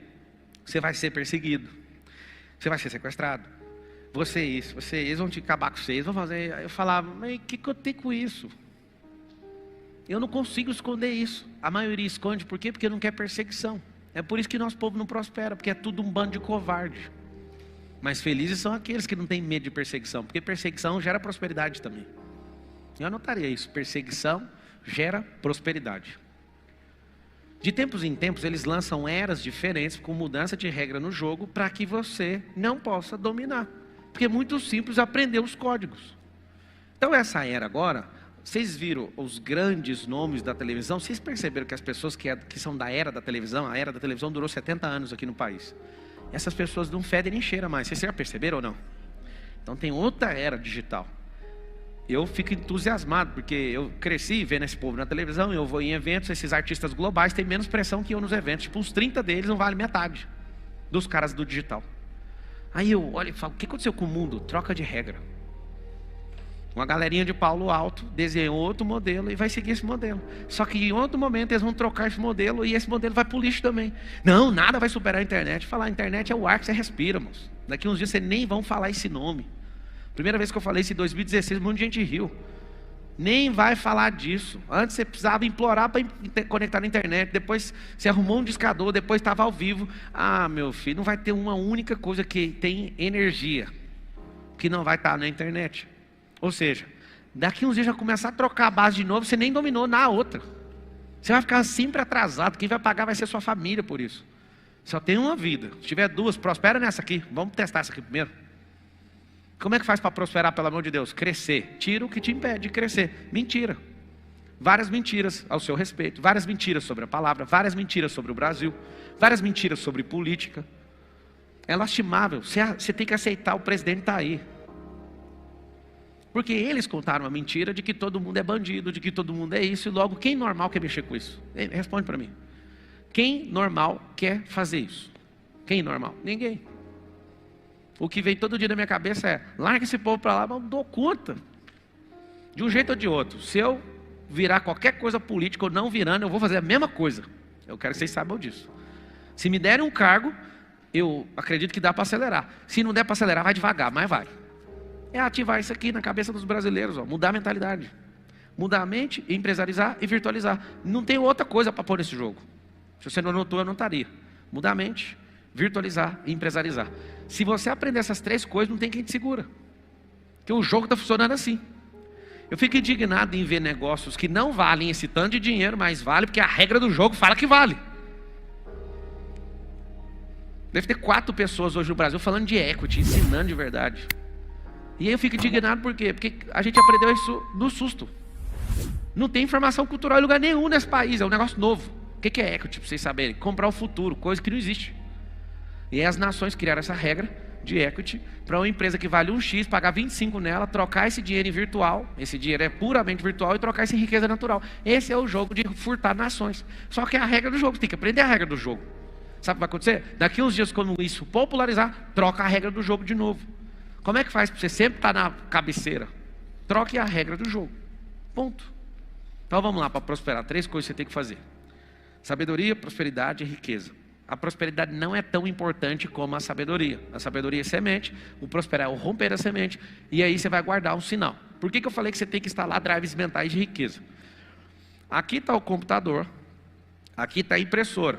você vai ser perseguido. Você vai ser sequestrado. Eles vão te acabar com vocês. Vão fazer. Eu falava, mas o que eu tenho com isso? Eu não consigo esconder isso. A maioria esconde, por quê? Porque não quer perseguição. É por isso que nosso povo não prospera, porque é tudo um bando de covarde. Mas felizes são aqueles que não têm medo de perseguição, porque perseguição gera prosperidade também. Eu anotaria isso, perseguição gera prosperidade. De tempos em tempos eles lançam eras diferentes, com mudança de regra no jogo, para que você não possa dominar. Porque é muito simples aprender os códigos. Então essa era agora, vocês viram os grandes nomes da televisão? Vocês perceberam que as pessoas que são da era da televisão, a era da televisão durou 70 anos aqui no país. Essas pessoas não fedem nem cheiram mais. Vocês já perceberam ou não? Então tem outra era digital. Eu fico entusiasmado, porque eu cresci vendo esse povo na televisão, eu vou em eventos, esses artistas globais têm menos pressão que eu nos eventos. Tipo, uns 30 deles não vale metade dos caras do digital. Aí eu olho e falo, o que aconteceu com o mundo? Troca de regra. Uma galerinha de Paulo Alto desenhou outro modelo e vai seguir esse modelo. Só que em outro momento eles vão trocar esse modelo e esse modelo vai para o lixo também. Não, nada vai superar a internet. Falar, a internet é o ar que você respira, moço. Daqui uns dias vocês nem vão falar esse nome. Primeira vez que eu falei isso em 2016, um monte de gente riu. Nem vai falar disso. Antes você precisava implorar para conectar na internet. Depois você arrumou um discador, depois estava ao vivo. Ah, meu filho, não vai ter uma única coisa que tem energia que não vai estar na internet. Ou seja, daqui uns dias já começar a trocar a base de novo, você nem dominou na outra. Você vai ficar sempre atrasado, quem vai pagar vai ser sua família por isso. Só tem uma vida, se tiver duas, prospera nessa aqui. Vamos testar essa aqui primeiro. Como é que faz para prosperar, pelo amor de Deus? Crescer. Tira o que te impede de crescer. Mentira. Várias mentiras ao seu respeito, várias mentiras sobre a palavra, várias mentiras sobre o Brasil, várias mentiras sobre política. É lastimável, você tem que aceitar, o presidente está aí. Porque eles contaram a mentira de que todo mundo é bandido, de que todo mundo é isso, e logo, quem normal quer mexer com isso? Responde para mim. Quem normal quer fazer isso? Quem normal? Ninguém. O que vem todo dia na minha cabeça é, larga esse povo para lá, mas eu dou conta. De um jeito ou de outro. Se eu virar qualquer coisa política ou não virando, eu vou fazer a mesma coisa. Eu quero que vocês saibam disso. Se me derem um cargo, eu acredito que dá para acelerar. Se não der para acelerar, vai devagar, mas vai. É ativar isso aqui na cabeça dos brasileiros, ó, mudar a mentalidade. Mudar a mente, empresarizar e virtualizar. Não tem outra coisa para pôr nesse jogo. Se você não anotou, eu não estaria. Mudar a mente, virtualizar e empresarizar. Se você aprender essas 3 coisas, não tem quem te segura. Porque o jogo está funcionando assim. Eu fico indignado em ver negócios que não valem esse tanto de dinheiro, mas vale porque a regra do jogo fala que vale. Deve ter 4 pessoas hoje no Brasil falando de equity, ensinando de verdade. E aí eu fico indignado por quê? Porque a gente aprendeu isso no susto. Não tem informação cultural em lugar nenhum nesse país, é um negócio novo. O que é equity, para vocês saberem? Comprar o futuro, coisa que não existe. E aí as nações criaram essa regra de equity para uma empresa que vale 1 X, pagar 25 nela, trocar esse dinheiro em virtual, esse dinheiro é puramente virtual, e trocar isso em riqueza natural. Esse é o jogo de furtar nações. Só que é a regra do jogo, você tem que aprender a regra do jogo. Sabe o que vai acontecer? Daqui uns dias, quando isso popularizar, troca a regra do jogo de novo. Como é que faz para você sempre estar na cabeceira? Troque a regra do jogo. Ponto. Então vamos lá, para prosperar, 3 coisas que você tem que fazer: sabedoria, prosperidade e riqueza. A prosperidade não é tão importante como a sabedoria. A sabedoria é semente, o prosperar é o romper a semente, e aí você vai guardar um sinal. Por que eu falei que você tem que instalar drives mentais de riqueza? Aqui está o computador, aqui está a impressora.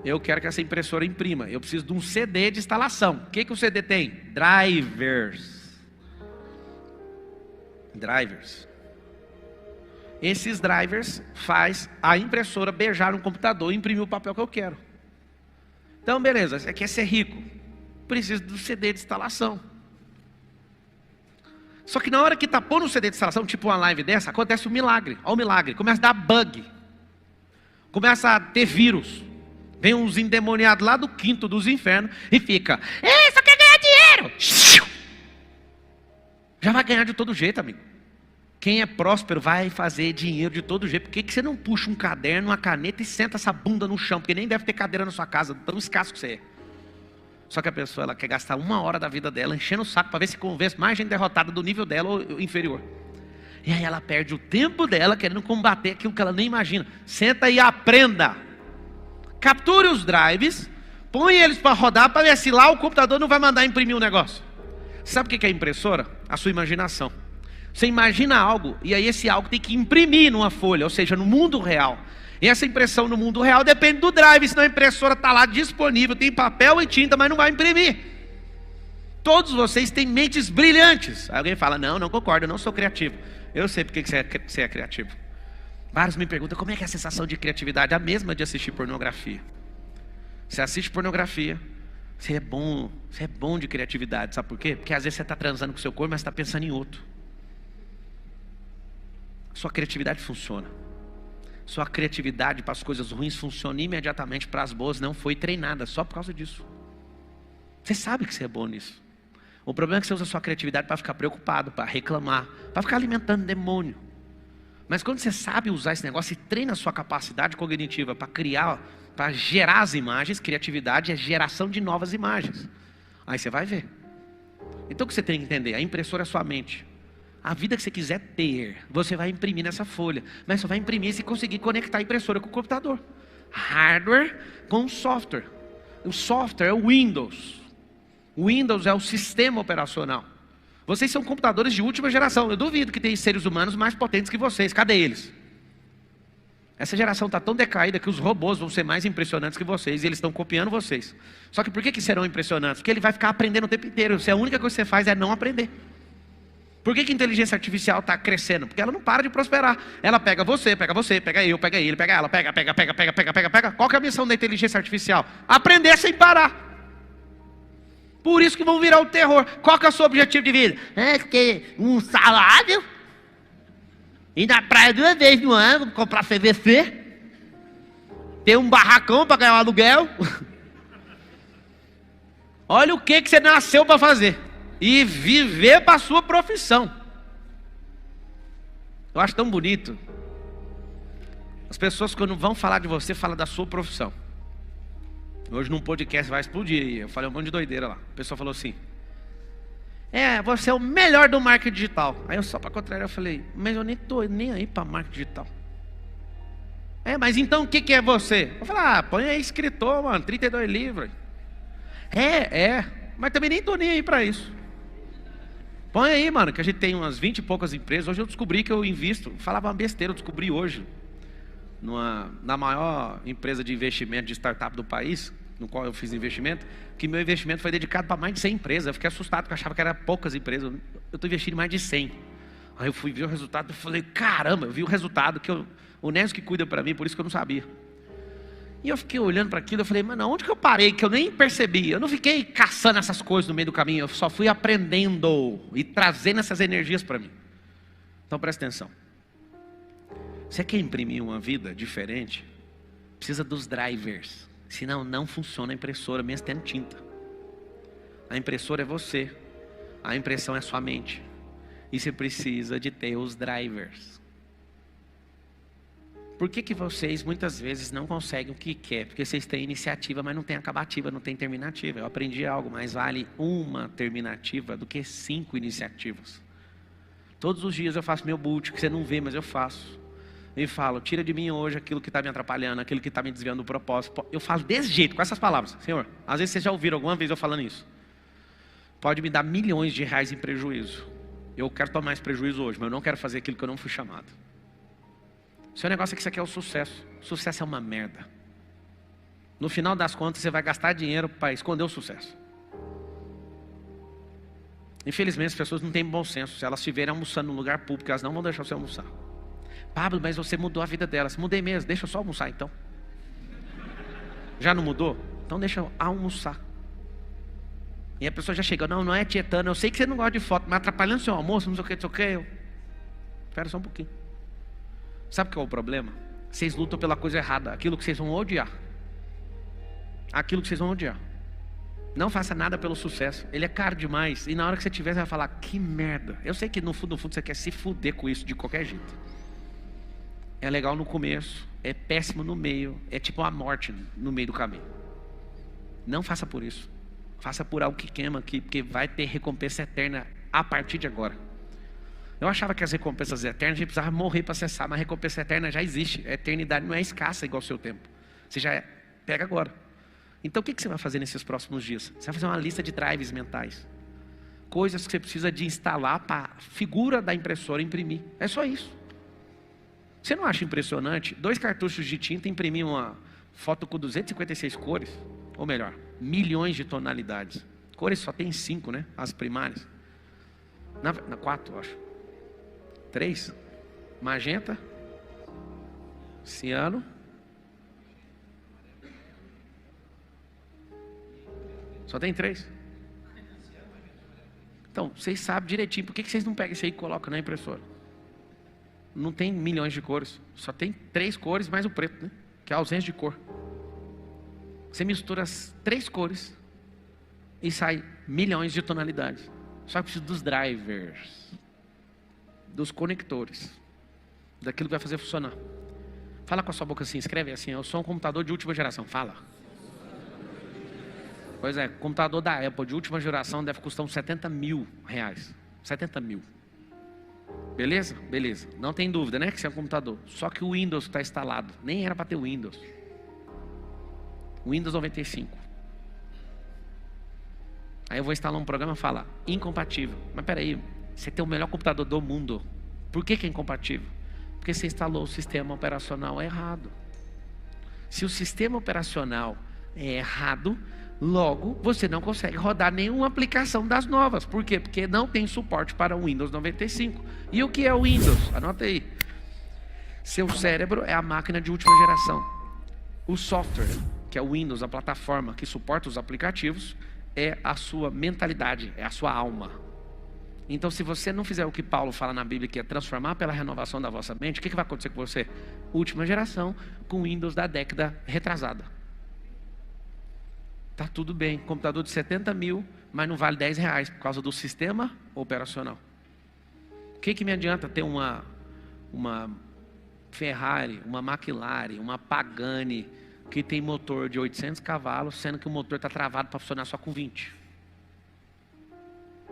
Eu quero que essa impressora imprima. Eu preciso de um CD de instalação. O que o CD tem? Drivers. Drivers. Esses drivers faz a impressora beijar no computador e imprimir o papel que eu quero. Então, beleza, você quer ser rico, precisa do CD de instalação. Só que na hora que está pondo o CD de instalação, tipo uma live dessa, acontece um milagre. Olha o milagre, começa a dar bug. Começa a ter vírus. Vem uns endemoniados lá do 5º dos infernos e fica: ei, só quer ganhar dinheiro. Já vai ganhar de todo jeito, amigo. Quem é próspero vai fazer dinheiro de todo jeito. Por que você não puxa um caderno, uma caneta e senta essa bunda no chão? Porque nem deve ter cadeira na sua casa, tão escasso que você é. Só que a pessoa, ela quer gastar 1 hora da vida dela enchendo o saco para ver se convence mais gente derrotada do nível dela ou inferior. E aí ela perde o tempo dela querendo combater aquilo que ela nem imagina. Senta e aprenda. Capture os drives, põe eles para rodar para ver se lá o computador não vai mandar imprimir um negócio. Sabe o que é impressora? A sua imaginação. Você imagina algo, e aí esse algo tem que imprimir numa folha, ou seja, no mundo real. E essa impressão no mundo real depende do drive, senão a impressora está lá disponível, tem papel e tinta, mas não vai imprimir. Todos vocês têm mentes brilhantes. Aí alguém fala: não concordo, eu não sou criativo. Eu sei porque você é criativo. Vários me perguntam: como é que é a sensação de criatividade? A mesma de assistir pornografia. Você assiste pornografia, você é bom de criatividade, sabe por quê? Porque às vezes você está transando com o seu corpo, mas está pensando em outro. Sua criatividade funciona. Sua criatividade para as coisas ruins funciona imediatamente para as boas. Não foi treinada só por causa disso. Você sabe que você é bom nisso. O problema é que você usa a sua criatividade para ficar preocupado, para reclamar, para ficar alimentando demônio. Mas quando você sabe usar esse negócio e treina a sua capacidade cognitiva para criar, para gerar as imagens, criatividade é geração de novas imagens. Aí você vai ver. Então o que você tem que entender? A impressora é a sua mente. A vida que você quiser ter, você vai imprimir nessa folha. Mas só vai imprimir se conseguir conectar a impressora com o computador. Hardware com software. O software é o Windows. O Windows é o sistema operacional. Vocês são computadores de última geração. Eu duvido que tem seres humanos mais potentes que vocês. Cadê eles? Essa geração está tão decaída que os robôs vão ser mais impressionantes que vocês. E eles estão copiando vocês. Só que por que serão impressionantes? Porque ele vai ficar aprendendo o tempo inteiro. Se a única coisa que você faz é não aprender. Por que a inteligência artificial está crescendo? Porque ela não para de prosperar. Ela pega você, pega eu, pega ele, pega ela, pega. Qual que é a missão da inteligência artificial? Aprender sem parar. Por isso que vão virar o terror. Qual que é o seu objetivo de vida? É ter um salário, ir na praia 2 vezes no ano, comprar CVC, ter um barracão para ganhar um aluguel. Olha o que você nasceu para fazer. E viver para a sua profissão. Eu acho tão bonito. As pessoas, quando vão falar de você, falam da sua profissão. Hoje num podcast vai explodir. Eu falei um monte de doideira lá. A pessoa falou assim: você é o melhor do marketing digital. Aí eu só para contrariar, eu falei: mas eu nem estou nem aí para marketing digital. Mas então o que é você? Eu falei: põe aí escritor, mano, 32 livros. Mas também nem estou nem aí para isso. Põe aí, mano, que a gente tem umas 20 e poucas empresas. Hoje eu descobri que eu invisto. Falava uma besteira, eu descobri hoje. Na maior empresa de investimento de startup do país, no qual eu fiz investimento, que meu investimento foi dedicado para mais de 100 empresas. Eu fiquei assustado, porque eu achava que era poucas empresas. Eu estou investindo em mais de 100. Aí eu fui ver o resultado e falei, caramba, eu vi o resultado, o Nésio que cuida para mim, por isso que eu não sabia. E eu fiquei olhando para aquilo, eu falei, mano, onde que eu parei, que eu nem percebi? Eu não fiquei caçando essas coisas no meio do caminho, eu só fui aprendendo e trazendo essas energias para mim. Então presta atenção. Você quer imprimir uma vida diferente? Precisa dos drivers, senão não funciona a impressora, mesmo tendo tinta. A impressora é você, a impressão é sua mente. E você precisa de ter os drivers. Por que vocês muitas vezes não conseguem o que quer? Porque vocês têm iniciativa, mas não têm acabativa, não têm terminativa. Eu aprendi algo, mais vale uma terminativa do que 5 iniciativas. Todos os dias eu faço meu boot, que você não vê, mas eu faço. E falo, tira de mim hoje aquilo que está me atrapalhando, aquilo que está me desviando do propósito. Eu falo desse jeito, com essas palavras. Senhor, às vezes vocês já ouviram alguma vez eu falando isso. Pode me dar milhões de reais em prejuízo. Eu quero tomar esse prejuízo hoje, mas eu não quero fazer aquilo que eu não fui chamado. Seu negócio é que isso aqui é o sucesso. Sucesso é uma merda. No final das contas, você vai gastar dinheiro para esconder o sucesso. Infelizmente, as pessoas não têm bom senso. Se elas estiverem almoçando num lugar público, elas não vão deixar você almoçar. Pablo, mas você mudou a vida delas. Mudei mesmo, deixa eu só almoçar então. Já não mudou? Então deixa eu almoçar. E a pessoa já chega, não é tietando, eu sei que você não gosta de foto, mas atrapalhando seu almoço, não sei o que, Espera só um pouquinho. Sabe qual é o problema? Vocês lutam pela coisa errada, aquilo que vocês vão odiar. Aquilo que vocês vão odiar. Não faça nada pelo sucesso, ele é caro demais. E na hora que você tiver, você vai falar, que merda. Eu sei que no fundo você quer se fuder com isso de qualquer jeito. É legal no começo, é péssimo no meio, é tipo uma morte no meio do caminho. Não faça por isso. Faça por algo que queima aqui, porque vai ter recompensa eterna a partir de agora. Eu achava que as recompensas eternas a gente precisava morrer para acessar, mas a recompensa eterna já existe. A eternidade não é escassa igual ao seu tempo. Você já pega agora. Então o que você vai fazer nesses próximos dias? Você vai fazer uma lista de drives mentais. Coisas que você precisa de instalar para a figura da impressora imprimir. É só isso. Você não acha impressionante? 2 cartuchos de tinta imprimir uma foto com 256 cores? Ou melhor, milhões de tonalidades. Cores só tem 5, né? As primárias. Na 4, eu acho. 3. Magenta. Ciano. Só tem 3. Então, vocês sabem direitinho. Por que vocês não pegam isso aí e colocam na impressora? Não tem milhões de cores. Só tem 3 cores mais o preto, né? Que é a ausência de cor. Você mistura as 3 cores e sai milhões de tonalidades. Só que precisa dos drivers, dos conectores, daquilo que vai fazer funcionar. Fala com a sua boca assim, escreve assim, eu sou um computador de última geração. Fala. Pois é, computador da Apple de última geração deve custar uns 70 mil reais. 70 mil. Beleza? Beleza. Não tem dúvida, né? Que isso é um computador. Só que o Windows está instalado. Nem era para ter o Windows. Windows 95. Aí eu vou instalar um programa e falar, incompatível. Mas peraí, você tem o melhor computador do mundo. Por que é incompatível? Porque você instalou o sistema operacional errado. Se o sistema operacional é errado, logo você não consegue rodar nenhuma aplicação das novas. Por quê? Porque não tem suporte para o Windows 95. E o que é o Windows? Anota aí. Seu cérebro é a máquina de última geração. O software, que é o Windows, a plataforma que suporta os aplicativos, é a sua mentalidade, é a sua alma. Então, se você não fizer o que Paulo fala na Bíblia, que é transformar pela renovação da vossa mente, o que vai acontecer com você? Última geração, com Windows da década retrasada. Tá tudo bem, computador de 70 mil, mas não vale 10 reais por causa do sistema operacional. O que me adianta ter uma Ferrari, uma McLaren, uma Pagani, que tem motor de 800 cavalos, sendo que o motor está travado para funcionar só com 20.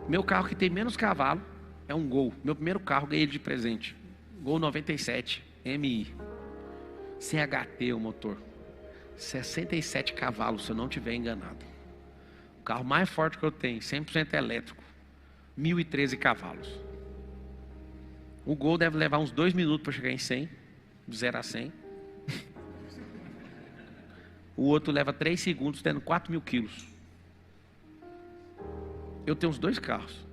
Meu carro que tem menos cavalo é um Gol. Meu primeiro carro ganhei de presente. Gol 97 MI. CHT o motor. 67 cavalos, se eu não estiver enganado. O carro mais forte que eu tenho, 100% elétrico. 1.013 cavalos. O Gol deve levar uns 2 minutos para chegar em 100, de 0 a 100. O outro leva 3 segundos, tendo 4.000 quilos. Eu tenho uns 2 carros.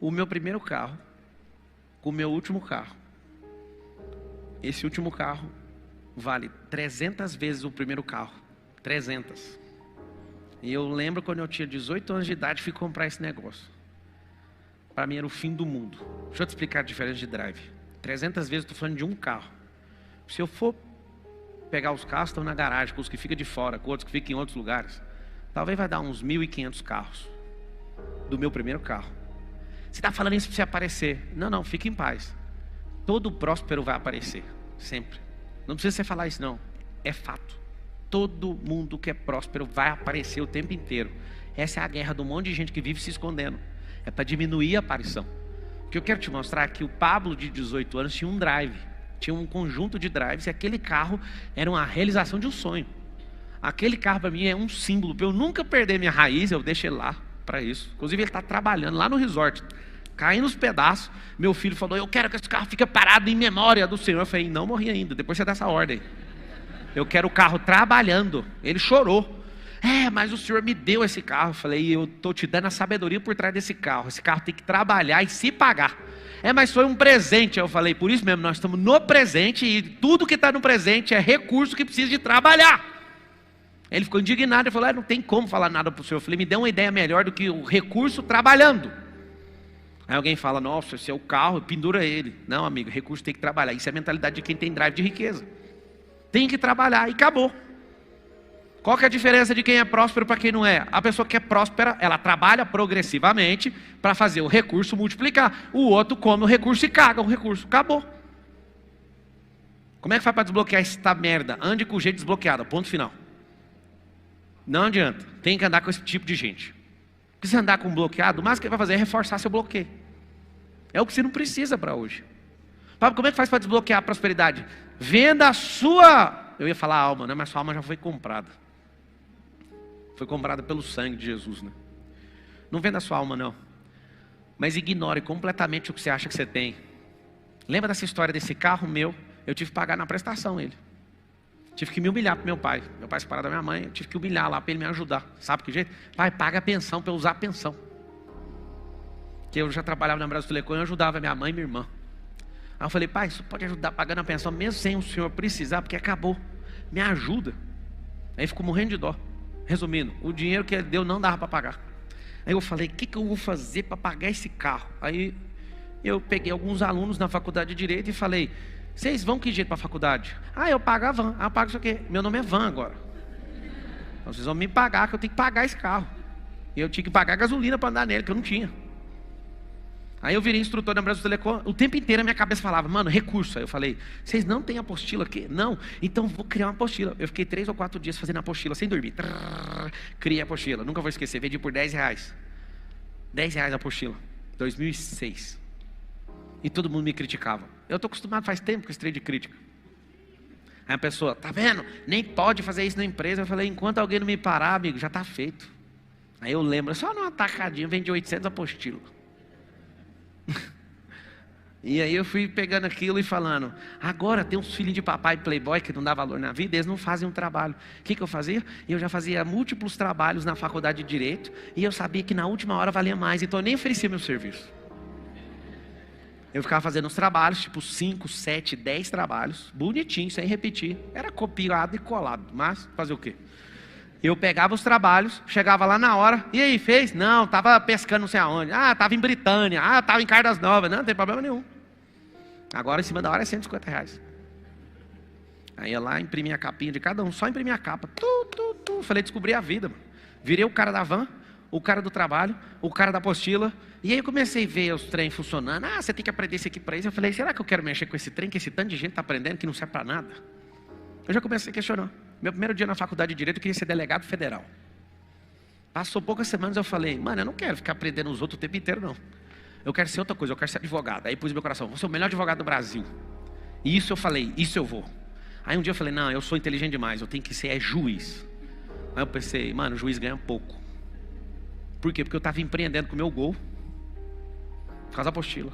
O meu primeiro carro, com o meu último carro. Esse último carro vale 300 vezes o primeiro carro. 300. E eu lembro quando eu tinha 18 anos de idade, fui comprar esse negócio. Para mim era o fim do mundo. Deixa eu te explicar a diferença de drive. 300 vezes eu estou falando de um carro. Se eu for pegar os carros, estão na garagem, com os que ficam de fora, com outros que ficam em outros lugares, talvez vai dar uns 1.500 carros. Do meu primeiro carro. Você está falando isso para você aparecer. Não, fique em paz. Todo próspero vai aparecer. Sempre. Não precisa você falar isso não. É fato. Todo mundo que é próspero vai aparecer o tempo inteiro. Essa é a guerra de um monte de gente que vive se escondendo. É para diminuir a aparição. O que eu quero te mostrar é que o Pablo de 18 anos tinha um drive. Tinha um conjunto de drives e aquele carro era uma realização de um sonho. Aquele carro para mim é um símbolo. Para eu nunca perder minha raiz, eu deixo ele lá para isso. Inclusive ele está trabalhando lá no resort. Caindo nos pedaços. Meu filho falou, eu quero que esse carro fique parado em memória do Senhor. Eu falei, não morri ainda, depois você dá essa ordem. Eu quero o carro trabalhando. Ele chorou. Mas o Senhor me deu esse carro. Eu falei, eu estou te dando a sabedoria por trás desse carro. Esse carro tem que trabalhar e se pagar. Mas foi um presente. Eu falei, por isso mesmo, nós estamos no presente. E tudo que está no presente é recurso que precisa de trabalhar. Ele ficou indignado e falou, não tem como falar nada para o Senhor. Eu falei, me dê uma ideia melhor do que o recurso trabalhando. Aí alguém fala, nossa, esse é o carro, pendura ele. Não, amigo, recurso tem que trabalhar. Isso é a mentalidade de quem tem drive de riqueza. Tem que trabalhar e acabou. Qual que é a diferença de quem é próspero para quem não é? A pessoa que é próspera, ela trabalha progressivamente para fazer o recurso multiplicar. O outro come o recurso e caga o recurso. Acabou. Como é que faz para desbloquear esta merda? Ande com o jeito desbloqueado, ponto final. Não adianta. Tem que andar com esse tipo de gente. Porque se andar com bloqueado, o máximo que ele vai fazer é reforçar seu bloqueio. É o que você não precisa para hoje. Pablo, como é que faz para desbloquear a prosperidade? Venda a sua... Eu ia falar alma, né? Mas sua alma já foi comprada. Foi comprada pelo sangue de Jesus, né? Não venda a sua alma, não. Mas ignore completamente o que você acha que você tem. Lembra dessa história desse carro meu? Eu tive que pagar na prestação ele. Tive que me humilhar para meu pai. Meu pai separado da minha mãe. Eu tive que humilhar lá para ele me ajudar. Sabe que jeito? Pai, paga a pensão para eu usar a pensão. Que eu já trabalhava na Brasileirão e eu ajudava minha mãe e minha irmã. Aí eu falei, pai, isso pode ajudar pagando a pensão mesmo sem o senhor precisar, porque acabou. Me ajuda. Aí ficou morrendo de dó. Resumindo, o dinheiro que ele deu não dava para pagar. Aí eu falei, o que eu vou fazer para pagar esse carro? Aí eu peguei alguns alunos na faculdade de Direito e falei, vocês vão que jeito para a faculdade? Eu pago a van. Eu pago isso aqui. Meu nome é Van agora. Então vocês vão me pagar, que eu tenho que pagar esse carro. E eu tinha que pagar gasolina para andar nele, que eu não tinha. Aí eu virei instrutor da Brasileirão. O tempo inteiro a minha cabeça falava, mano, recurso. Aí eu falei, vocês não têm apostila aqui? Não. Então vou criar uma apostila. Eu fiquei 3 ou 4 dias fazendo a apostila sem dormir. Criei a apostila. Nunca vou esquecer. Vendi por R$10. R$10 a apostila. 2006. E todo mundo me criticava. Eu estou acostumado faz tempo com esse trem de crítica. Aí a pessoa, tá vendo? Nem pode fazer isso na empresa. Eu falei, enquanto alguém não me parar, amigo, já está feito. Aí eu lembro, só numa tacadinha, vendi 800 apostilas. E aí eu fui pegando aquilo e falando, agora tem uns filhinhos de papai playboy que não dá valor na vida, eles não fazem um trabalho. O que eu fazia? Eu já fazia múltiplos trabalhos na faculdade de Direito e eu sabia que na última hora valia mais, então eu nem oferecia meu serviço. Eu ficava fazendo os trabalhos, tipo 5, 7, 10 trabalhos, bonitinho, sem repetir. Era copiado e colado, mas fazer o quê? Eu pegava os trabalhos, chegava lá na hora, e aí, fez? Não, estava pescando não sei aonde. Estava em Britânia, estava em Caldas Novas. Não tem problema nenhum. Agora, em cima da hora, é R$150. Aí ia lá, imprimia a capinha de cada um, só imprimia a capa. Falei, descobri a vida, mano. Virei o cara da van, o cara do trabalho, o cara da apostila. E aí eu comecei a ver os trem funcionando. Você tem que aprender isso aqui para isso. Eu falei, será que eu quero mexer com esse trem, que esse tanto de gente está aprendendo, que não serve para nada? Eu já comecei a questionar. Meu primeiro dia na faculdade de Direito, eu queria ser delegado federal. Passou poucas semanas, eu falei, mano, eu não quero ficar aprendendo os outros o tempo inteiro, não. Eu quero ser outra coisa, eu quero ser advogado. Aí pus meu coração, vou ser o melhor advogado do Brasil. E isso eu falei, isso eu vou. Aí um dia eu falei, não, eu sou inteligente demais, eu tenho que ser juiz. Aí eu pensei, mano, o juiz ganha pouco. Por quê? Porque eu estava empreendendo com o meu gol, por causa da apostila,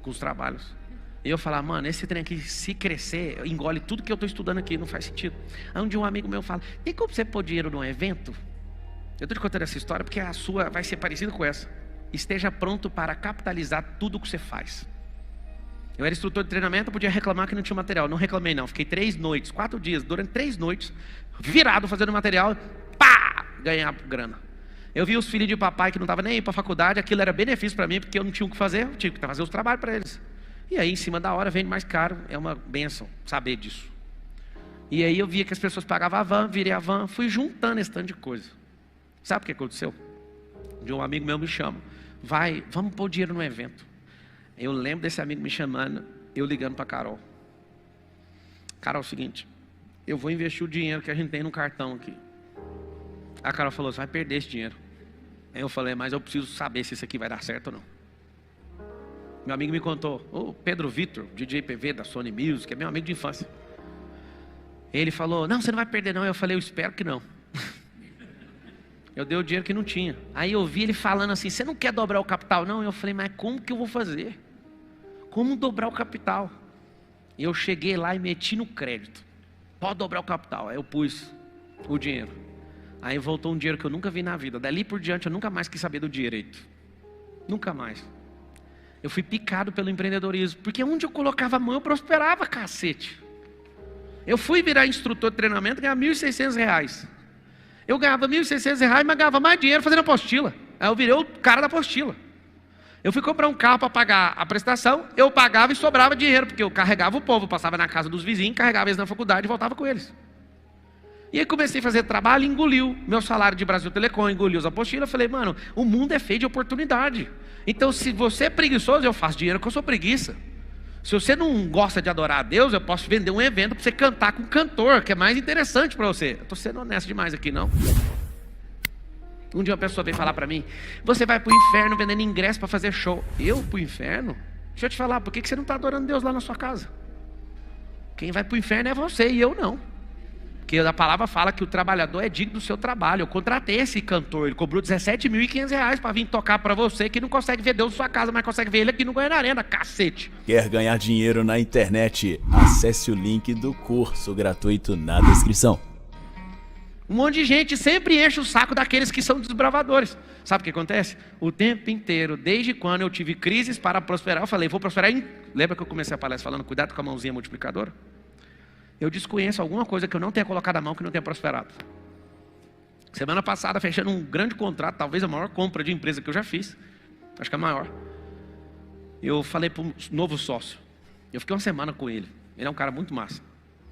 com os trabalhos. E eu falava, mano, esse trem aqui, se crescer, engole tudo que eu estou estudando aqui, não faz sentido. Aí um dia um amigo meu fala, tem como você pôr dinheiro num evento? Eu estou te contando essa história porque a sua vai ser parecida com essa. Esteja pronto para capitalizar tudo que você faz. Eu era instrutor de treinamento, eu podia reclamar que não tinha material. Não reclamei não, fiquei 3 noites, 4 dias, durante 3 noites, virado fazendo material, pá, ganhar grana. Eu vi os filhos de papai que não estavam nem aí para a faculdade, aquilo era benefício para mim, porque eu não tinha o que fazer, eu tinha que fazer os trabalhos para eles. E aí, em cima da hora, vende mais caro, é uma bênção saber disso. E aí eu via que as pessoas pagavam a van, virei a van, fui juntando esse tanto de coisa. Sabe o que aconteceu? De um amigo meu me chama, vamos pôr dinheiro no evento. Eu lembro desse amigo me chamando, eu ligando para Carol. Carol, é o seguinte, eu vou investir o dinheiro que a gente tem no cartão aqui. A Carol falou, você vai perder esse dinheiro. Aí eu falei, mas eu preciso saber se isso aqui vai dar certo ou não. Meu amigo me contou, o Pedro Vitor, DJ PV da Sony Music, é meu amigo de infância. Ele falou, não, você não vai perder não. Eu falei, eu espero que não. Eu dei o dinheiro que não tinha. Aí eu vi ele falando assim, você não quer dobrar o capital? Não, eu falei, mas como que eu vou fazer? Como dobrar o capital? E eu cheguei lá e meti no crédito. Pode dobrar o capital. Aí eu pus o dinheiro. Aí voltou um dinheiro que eu nunca vi na vida. Dali por diante eu nunca mais quis saber do direito. Nunca mais. Eu fui picado pelo empreendedorismo, porque onde eu colocava a mão eu prosperava, cacete. Eu fui virar instrutor de treinamento e ganhava R$1.600. Eu ganhava R$1.600, mas ganhava mais dinheiro fazendo apostila. Aí eu virei o cara da apostila. Eu fui comprar um carro para pagar a prestação, eu pagava e sobrava dinheiro, porque eu carregava o povo, passava na casa dos vizinhos, carregava eles na faculdade e voltava com eles. E aí comecei a fazer trabalho, engoliu meu salário de Brasil Telecom, engoliu as apostilas. Eu falei, mano, o mundo é feito de oportunidade. Então se você é preguiçoso, eu faço dinheiro porque eu sou preguiça. Se você não gosta de adorar a Deus, eu posso vender um evento para você cantar com um cantor, que é mais interessante para você. Eu estou sendo honesto demais aqui, não? Um dia uma pessoa veio falar para mim, você vai para o inferno vendendo ingresso para fazer show. Eu para o inferno? Deixa eu te falar, por que você não está adorando Deus lá na sua casa? Quem vai para o inferno é você e eu não. Porque a palavra fala que o trabalhador é digno do seu trabalho. Eu contratei esse cantor, ele cobrou R$17.500 para vir tocar para você, que não consegue ver Deus na sua casa, mas consegue ver ele aqui no Goiânia Arena, cacete. Quer ganhar dinheiro na internet? Acesse o link do curso gratuito na descrição. Um monte de gente sempre enche o saco daqueles que são desbravadores. Sabe o que acontece? O tempo inteiro, desde quando eu tive crises para prosperar, eu falei, vou prosperar em... Lembra que eu comecei a palestra falando, cuidado com a mãozinha multiplicadora? Eu desconheço alguma coisa que eu não tenha colocado a mão, que não tenha prosperado. Semana passada, fechando um grande contrato, talvez a maior compra de empresa que eu já fiz, acho que é a maior. Eu falei para um novo sócio, eu fiquei uma semana com ele, ele é um cara muito massa.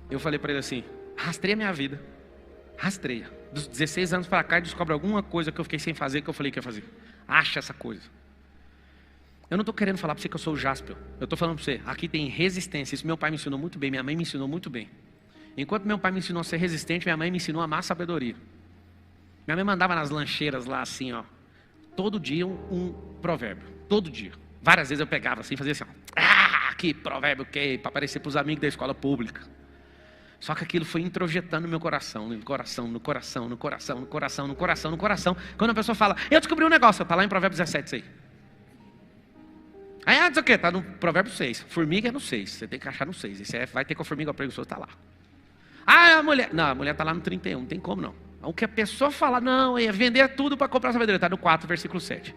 Eu falei para ele assim, rastreia minha vida, rastreia. Dos 16 anos para cá, ele descobre alguma coisa que eu fiquei sem fazer, que eu falei que ia fazer. Acha essa coisa. Eu não estou querendo falar para você que eu sou o Jaspion. Eu estou falando para você, aqui tem resistência. Isso meu pai me ensinou muito bem, minha mãe me ensinou muito bem. Enquanto meu pai me ensinou a ser resistente, minha mãe me ensinou a amar sabedoria. Minha mãe mandava nas lancheiras lá assim, ó, todo dia um provérbio. Todo dia. Várias vezes eu pegava assim, fazia assim, ó, que provérbio que para aparecer para os amigos da escola pública. Só que aquilo foi introjetando no meu coração, no coração, no coração, no coração, no coração, no coração, no coração. Quando a pessoa fala, eu descobri um negócio, está lá em Provérbios 17 isso aí. Aí, diz o quê? Está no Provérbio 6. Formiga é no 6. Você tem que achar no 6. Esse vai ter com a formiga preguiçosa, está lá. Ah, a mulher. Não, a mulher está lá no 31. Não tem como não. O que a pessoa fala, não, é vender tudo para comprar sabedoria. Está no 4, versículo 7.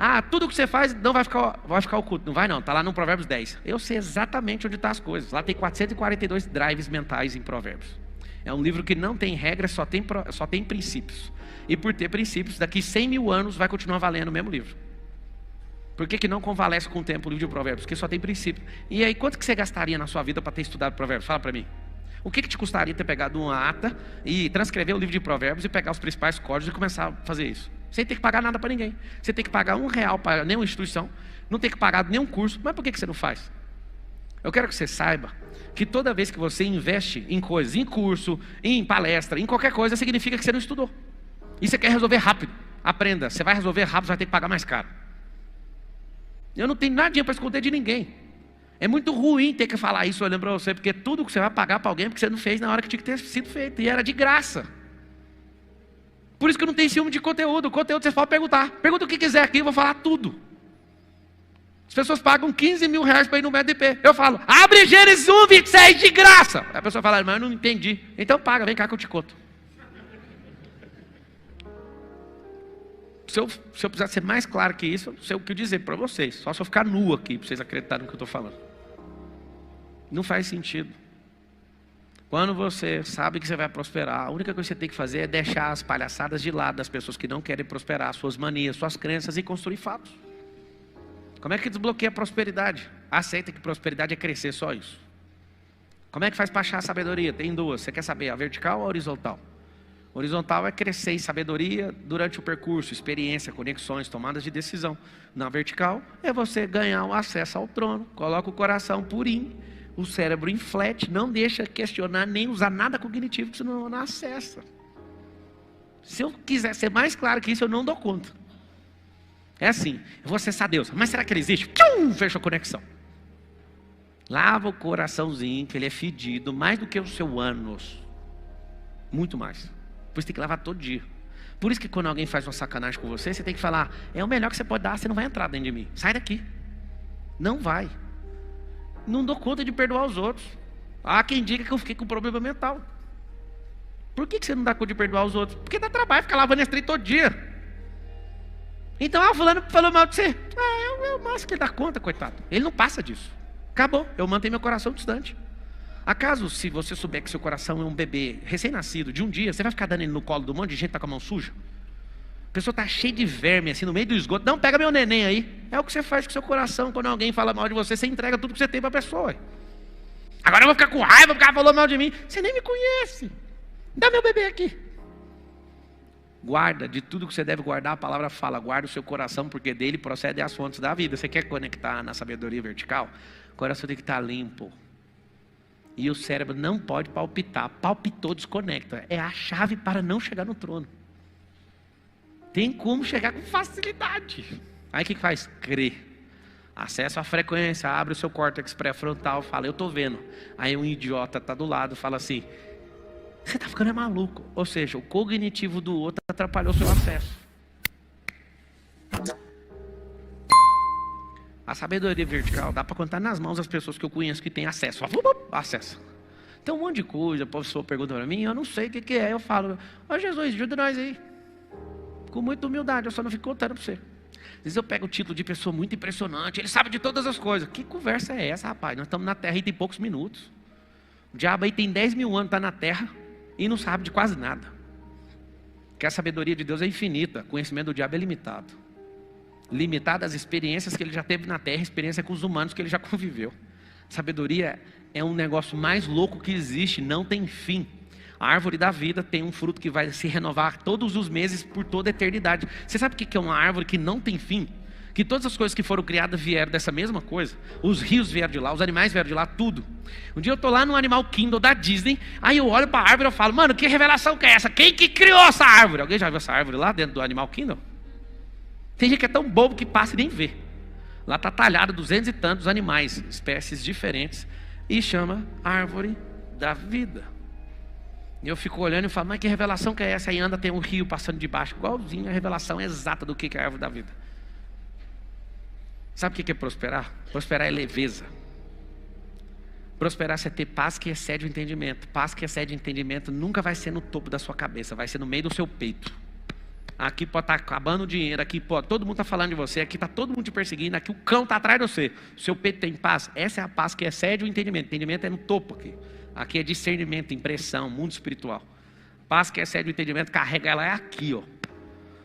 Ah, tudo que você faz não vai ficar oculto. Não vai não. Está lá no Provérbios 10. Eu sei exatamente onde estão as coisas. Lá tem 442 drives mentais em Provérbios. É um livro que não tem regras, só tem princípios. E por ter princípios, daqui 100 mil anos vai continuar valendo o mesmo livro. Por que não convalesce com o tempo o livro de Provérbios? Porque só tem princípio. E aí, quanto que você gastaria na sua vida para ter estudado Provérbios? Fala para mim. O que te custaria ter pegado uma ata e transcrever o livro de Provérbios e pegar os principais códigos e começar a fazer isso? Sem ter que pagar nada para ninguém. Você tem que pagar R$1 para nenhuma instituição, não tem que pagar nenhum curso. Mas por que você não faz? Eu quero que você saiba que toda vez que você investe em coisas, em curso, em palestra, em qualquer coisa, significa que você não estudou. E você quer resolver rápido. Aprenda, você vai resolver rápido, você vai ter que pagar mais caro. Eu não tenho nada para esconder de ninguém. É muito ruim ter que falar isso olhando para você, porque tudo que você vai pagar para alguém, porque você não fez na hora que tinha que ter sido feito, e era de graça. Por isso que eu não tenho ciúme de conteúdo. O conteúdo vocês podem perguntar. Pergunta o que quiser aqui, eu vou falar tudo. As pessoas pagam 15 mil reais para ir no BDP. Eu falo, abre Gênesis 1, 26 de graça. A pessoa fala, mas eu não entendi. Então paga, vem cá que eu te conto. Se eu precisar ser mais claro que isso, eu não sei o que dizer para vocês. Só se eu ficar nu aqui, para vocês acreditarem no que eu estou falando. Não faz sentido. Quando você sabe que você vai prosperar, a única coisa que você tem que fazer é deixar as palhaçadas de lado das pessoas que não querem prosperar, suas manias, suas crenças e construir fatos. Como é que desbloqueia a prosperidade? Aceita que prosperidade é crescer, só isso. Como é que faz para achar a sabedoria? Tem duas. Você quer saber a vertical ou a horizontal? Horizontal é crescer em sabedoria durante o percurso, experiência, conexões, tomadas de decisão. Na vertical é você ganhar o acesso ao trono. Coloca o coração purinho, o cérebro em flat, não deixa questionar nem usar nada cognitivo, que você não acessa. Se eu quiser ser mais claro que isso, eu não dou conta. É assim, eu vou acessar Deus, mas será que Ele existe? Tchum, fecha a conexão. Lava o coraçãozinho, que ele é fedido, mais do que o seu ânus. Muito mais. Por isso tem que lavar todo dia. Por isso que quando alguém faz uma sacanagem com você, você tem que falar, é o melhor que você pode dar, você não vai entrar dentro de mim. Sai daqui. Não vai. Não dou conta de perdoar os outros. Há quem diga que eu fiquei com problema mental. Por que você não dá conta de perdoar os outros? Porque dá trabalho ficar lavando esse trem todo dia. Então, fulano falou mal de você. Eu máximo que ele dá conta, coitado. Ele não passa disso. Acabou, eu mantenho meu coração distante. Acaso, se você souber que seu coração é um bebê recém-nascido, de um dia, você vai ficar dando ele no colo de um monte de gente que está com a mão suja? A pessoa está cheia de verme, assim, no meio do esgoto. Não, pega meu neném aí. É o que você faz com seu coração. Quando alguém fala mal de você, você entrega tudo que você tem para a pessoa. Agora eu vou ficar com raiva porque ela falou mal de mim. Você nem me conhece. Dá meu bebê aqui. Guarda, de tudo que você deve guardar, a palavra fala, guarda o seu coração, porque dele procedem as fontes da vida. Você quer conectar na sabedoria vertical? O coração tem que estar limpo. E o cérebro não pode palpitar. Palpitou, desconecta. É a chave para não chegar no trono. Tem como chegar com facilidade. Aí o que faz? Crer. Acessa a frequência, abre o seu córtex pré-frontal, fala, eu estou vendo. Aí um idiota está do lado, fala assim, você está ficando maluco. Ou seja, o cognitivo do outro atrapalhou o seu acesso. A sabedoria vertical dá para contar nas mãos as pessoas que eu conheço que têm acesso. Acesso. Tem um monte de coisa, a pessoa pergunta para mim, eu não sei o que é. Eu falo, ó Jesus, ajuda nós aí. Com muita humildade, eu só não fico contando para você. Às vezes eu pego o título de pessoa muito impressionante, ele sabe de todas as coisas. Que conversa é essa, rapaz? Nós estamos na Terra e tem poucos minutos. O diabo aí tem 10 mil anos, está na Terra e não sabe de quase nada. Porque a sabedoria de Deus é infinita, o conhecimento do diabo é limitado. Limitado às experiências que ele já teve na Terra, experiência com os humanos que ele já conviveu. Sabedoria é um negócio mais louco que existe, não tem fim. A árvore da vida tem um fruto que vai se renovar todos os meses por toda a eternidade. Você sabe o que é uma árvore que não tem fim? Que todas as coisas que foram criadas vieram dessa mesma coisa. Os rios vieram de lá, os animais vieram de lá, tudo. Um dia eu estou lá no Animal Kingdom da Disney, aí eu olho para a árvore e falo, mano, que revelação que é essa? Quem que criou essa árvore? Alguém já viu essa árvore lá dentro do Animal Kingdom? Tem gente que é tão bobo que passa e nem vê. Lá está talhado 200 e tantos animais, espécies diferentes, e chama árvore da vida. E eu fico olhando e falo, mas que revelação que é essa? Aí anda, tem um rio passando de baixo, igualzinho a revelação exata do que é a árvore da vida. Sabe o que é prosperar? Prosperar é leveza. Prosperar é ter paz que excede o entendimento. Paz que excede o entendimento nunca vai ser no topo da sua cabeça, vai ser no meio do seu peito. Aqui pode estar acabando o dinheiro, aqui pode, todo mundo está falando de você, aqui está todo mundo te perseguindo, aqui o cão está atrás de você. O seu peito tem paz. Essa é a paz que excede o entendimento. O entendimento é no topo aqui. Aqui é discernimento, impressão, mundo espiritual. Paz que excede o entendimento, carrega ela aqui, ó.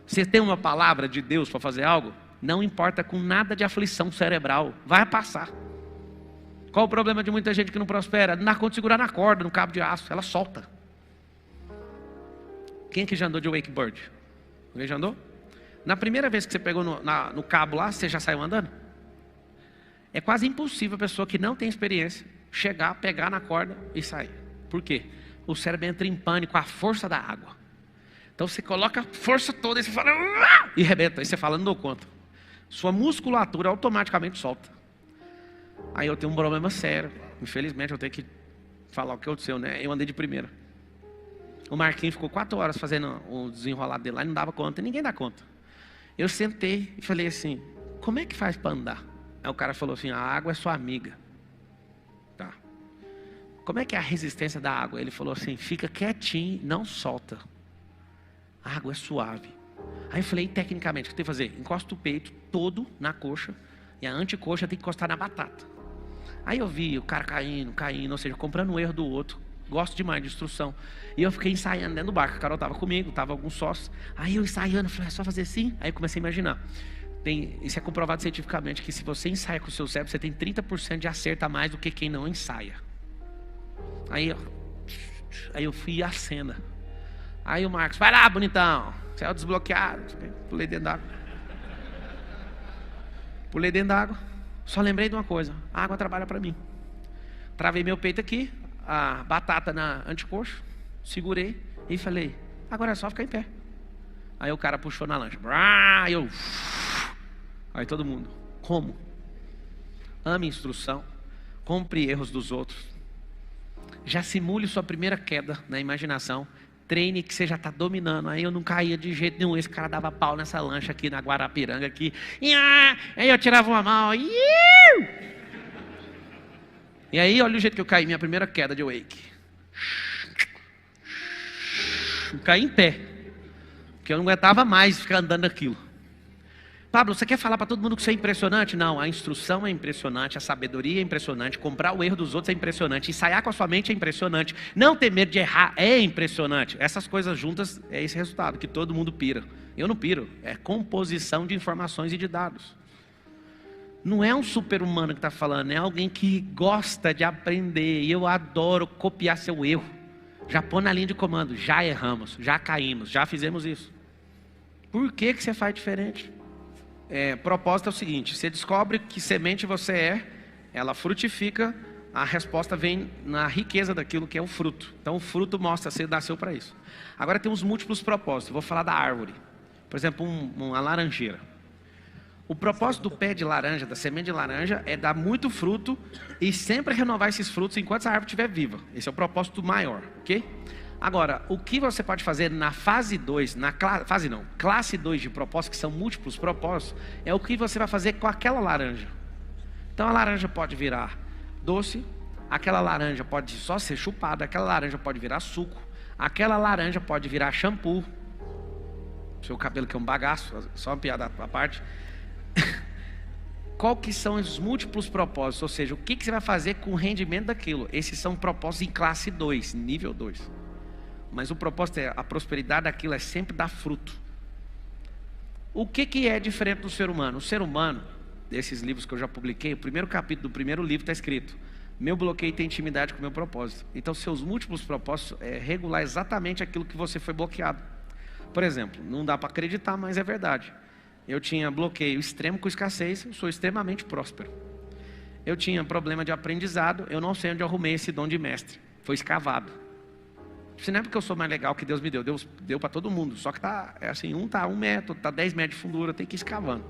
Você tem uma palavra de Deus para fazer algo? Não importa com nada de aflição cerebral, vai passar. Qual o problema de muita gente que não prospera? Não dá conta de segurar na corda, no cabo de aço, ela solta. Quem que já andou de wakeboard? Alguém já andou? Na primeira vez que você pegou no cabo lá, você já saiu andando? É quase impossível a pessoa que não tem experiência chegar, pegar na corda e sair. Por quê? O cérebro entra em pânico com a força da água. Então você coloca a força toda e você fala e rebenta. Aí você fala, não dou conta. Sua musculatura automaticamente solta. Aí eu tenho um problema sério. Infelizmente eu tenho que falar o que aconteceu, né? Eu andei de primeira. O Marquinhos ficou 4 horas fazendo o desenrolado dele lá e não dava conta, e ninguém dá conta. Eu sentei e falei assim, como é que faz para andar? Aí o cara falou assim, a água é sua amiga. Tá. Como é que é a resistência da água? Ele falou assim, fica quietinho, não solta. A água é suave. Aí eu falei, tecnicamente, o que eu tenho que fazer? Encosta o peito todo na coxa, e a antecoxa tem que encostar na batata. Aí eu vi o cara caindo, ou seja, comprando o erro do outro. Gosto demais de instrução. E eu fiquei ensaiando dentro do barco. A Carol estava comigo, estava alguns sócios. Aí eu ensaiando, falei, é só fazer assim? Aí eu comecei a imaginar. Isso é comprovado cientificamente, que se você ensaia com o seu cérebro, você tem 30% de acerto a mais do que quem não ensaia. Aí eu fui a cena. Aí o Marcos, vai lá, bonitão. Você é o desbloqueado. Pulei dentro d'água. Só lembrei de uma coisa. A água trabalha para mim. Travei meu peito aqui, a batata na antecoxa, segurei e falei, agora é só ficar em pé. Aí o cara puxou na lancha. Aí todo mundo, como? Ame instrução, compre erros dos outros. Já simule sua primeira queda na imaginação. Treine que você já está dominando. Aí eu não caía de jeito nenhum. Esse cara dava pau nessa lancha aqui na Guarapiranga aqui. Aí eu tirava uma mão. E aí olha o jeito que eu caí. Minha primeira queda de wake. Caí em pé. Porque eu não aguentava mais ficar andando aquilo. Pablo, você quer falar para todo mundo que isso é impressionante? Não, a instrução é impressionante, a sabedoria é impressionante, comprar o erro dos outros é impressionante, ensaiar com a sua mente é impressionante, não ter medo de errar é impressionante. Essas coisas juntas é esse resultado, que todo mundo pira. Eu não piro, é composição de informações e de dados. Não é um super-humano que está falando, é alguém que gosta de aprender, e eu adoro copiar seu erro. Já põe na linha de comando, já erramos, já caímos, já fizemos isso. Por que você faz diferente? Propósito é o seguinte, você descobre que semente você é, ela frutifica, a resposta vem na riqueza daquilo que é o fruto. Então o fruto mostra, você nasceu para isso. Agora tem uns múltiplos propósitos, vou falar da árvore. Por exemplo, uma laranjeira. O propósito do pé de laranja, da semente de laranja, é dar muito fruto e sempre renovar esses frutos enquanto essa árvore estiver viva. Esse é o propósito maior, ok? Agora, o que você pode fazer na fase 2, classe 2 de propósitos, que são múltiplos propósitos, é o que você vai fazer com aquela laranja. Então a laranja pode virar doce, aquela laranja pode só ser chupada, aquela laranja pode virar suco, aquela laranja pode virar shampoo. Seu cabelo que é um bagaço, só uma piada à parte. Qual que são os múltiplos propósitos? Ou seja, o que você vai fazer com o rendimento daquilo? Esses são propósitos em classe 2, nível 2. Mas o propósito é, a prosperidade daquilo é sempre dar fruto. O que é diferente do ser humano? O ser humano, desses livros que eu já publiquei, o primeiro capítulo do primeiro livro está escrito: meu bloqueio tem intimidade com o meu propósito. Então seus múltiplos propósitos é regular exatamente aquilo que você foi bloqueado. Por exemplo, não dá para acreditar, mas é verdade. Eu tinha bloqueio extremo com escassez, eu sou extremamente próspero. Eu tinha problema de aprendizado, eu não sei onde eu arrumei esse dom de mestre. Foi escavado. Isso não é porque eu sou mais legal que Deus me deu. Deus deu para todo mundo. Só que é assim, um está 1 metro, está 10 metros de fundura, tem que ir escavando.